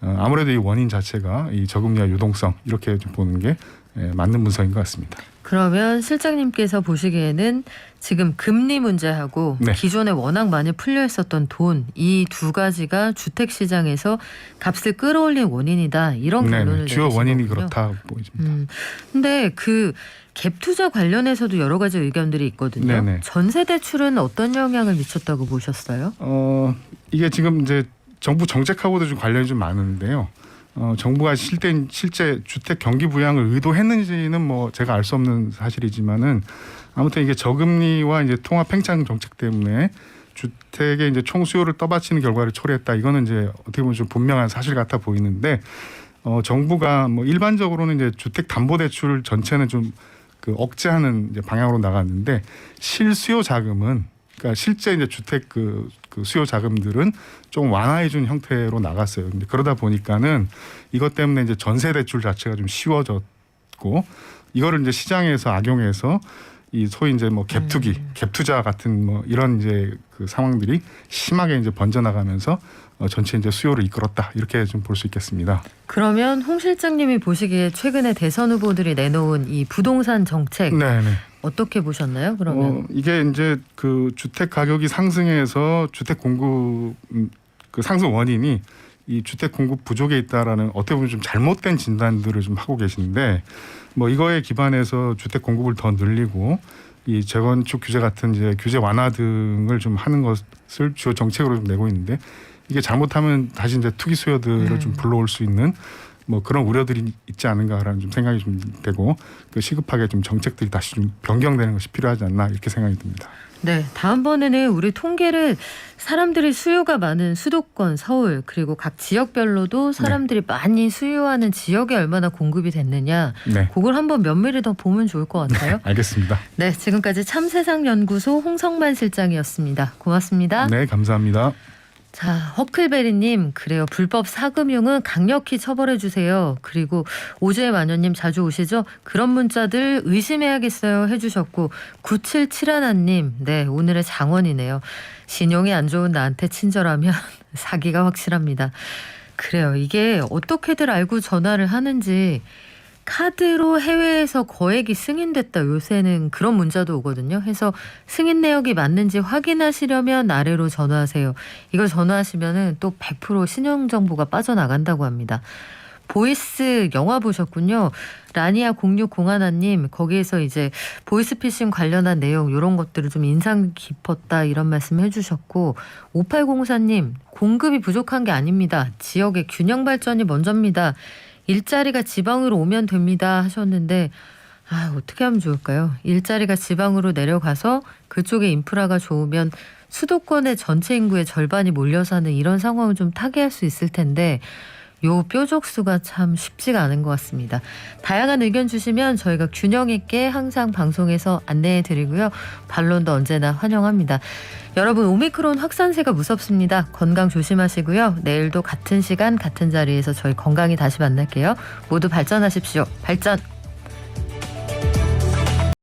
아무래도 이 원인 자체가 이 저금리와 유동성 이렇게 좀 보는 게 맞는 분석인 것 같습니다. 그러면 실장님께서 보시기에는 지금 금리 문제하고 네. 기존에 워낙 많이 풀려 있었던 돈, 이 두 가지가 주택 시장에서 값을 끌어올린 원인이다. 이런 결론을 주요 내리신 원인이 거군요. 그렇다 보입니다. 근데 그 갭 투자 관련해서도 여러 가지 의견들이 있거든요. 네네. 전세 대출은 어떤 영향을 미쳤다고 보셨어요? 이게 지금 이제 정부 정책하고도 좀 관련이 좀 많은데요. 정부가 실제 주택 경기 부양을 의도했는지는 뭐 제가 알 수 없는 사실이지만은 아무튼 이게 저금리와 이제 통합 팽창 정책 때문에 주택의 이제 총 수요를 떠받치는 결과를 초래했다. 이거는 이제 어떻게 보면 좀 분명한 사실 같아 보이는데 정부가 뭐 일반적으로는 이제 주택 담보 대출 전체는 좀 그 억제하는 이제 방향으로 나갔는데 실수요 자금은 그러니까 실제 이제 주택 그 수요 자금들은 좀 완화해 준 형태로 나갔어요. 근데 그러다 보니까는 이것 때문에 이제 전세 대출 자체가 좀 쉬워졌고 이거를 이제 시장에서 악용해서 이 소위 이제 뭐 갭투기, 갭투자 같은 뭐 이런 이제 그 상황들이 심하게 이제 번져나가면서 전체 이제 수요를 이끌었다 이렇게 좀 볼 수 있겠습니다. 그러면 홍 실장님이 보시기에 최근에 대선 후보들이 내놓은 이 부동산 정책 네네. 어떻게 보셨나요? 그러면 이게 이제 그 주택 가격이 상승해서 주택 공급 그 상승 원인이 이 주택 공급 부족에 있다라는 어떻게 보면 좀 잘못된 진단들을 좀 하고 계신데 뭐 이거에 기반해서 주택 공급을 더 늘리고 이 재건축 규제 같은 이제 규제 완화 등을 좀 하는 것을 주요 정책으로 좀 내고 있는데 이게 잘못하면 다시 이제 투기 수요들을 좀 불러올 수 있는 뭐 그런 우려들이 있지 않은가라는 좀 생각이 좀 되고 그 시급하게 좀 정책들이 다시 좀 변경되는 것이 필요하지 않나 이렇게 생각이 듭니다. 네, 다음번에는 우리 통계를 사람들이 수요가 많은 수도권, 서울 그리고 각 지역별로도 사람들이 많이 수요하는 지역에 얼마나 공급이 됐느냐 그걸 한번 면밀히 더 보면 좋을 것 같아요. 알겠습니다. 네, 지금까지 참세상연구소 홍성만 실장이었습니다. 고맙습니다. 네, 감사합니다. 자, 허클베리님, 그래요. 불법 사금융은 강력히 처벌해 주세요. 그리고 오주의 마녀님 자주 오시죠? 그런 문자들 의심해야겠어요 해주셨고 9771님, 네, 오늘의 장원이네요. 신용이 안 좋은 나한테 친절하면 사기가 확실합니다. 그래요. 이게 어떻게들 알고 전화를 하는지 카드로 해외에서 거액이 승인됐다. 요새는 그런 문자도 오거든요. 해서 승인 내역이 맞는지 확인하시려면 아래로 전화하세요. 이걸 전화하시면은 또 100% 신용정보가 빠져나간다고 합니다. 보이스 영화 보셨군요. 라니아 0601님 거기에서 이제 보이스피싱 관련한 내용 이런 것들을 좀 인상 깊었다 이런 말씀 해주셨고 5804님 공급이 부족한 게 아닙니다. 지역의 균형 발전이 먼저입니다. 일자리가 지방으로 오면 됩니다 하셨는데 어떻게 하면 좋을까요? 일자리가 지방으로 내려가서 그쪽에 인프라가 좋으면 수도권의 전체 인구의 절반이 몰려 사는 이런 상황을 좀 타개할 수 있을 텐데 요 뾰족수가 참 쉽지가 않은 것 같습니다. 다양한 의견 주시면 저희가 균형 있게 항상 방송에서 안내해 드리고요. 반론도 언제나 환영합니다. 여러분 오미크론 확산세가 무섭습니다. 건강 조심하시고요. 내일도 같은 시간 같은 자리에서 저희 건강히 다시 만날게요. 모두 발전하십시오. 발전!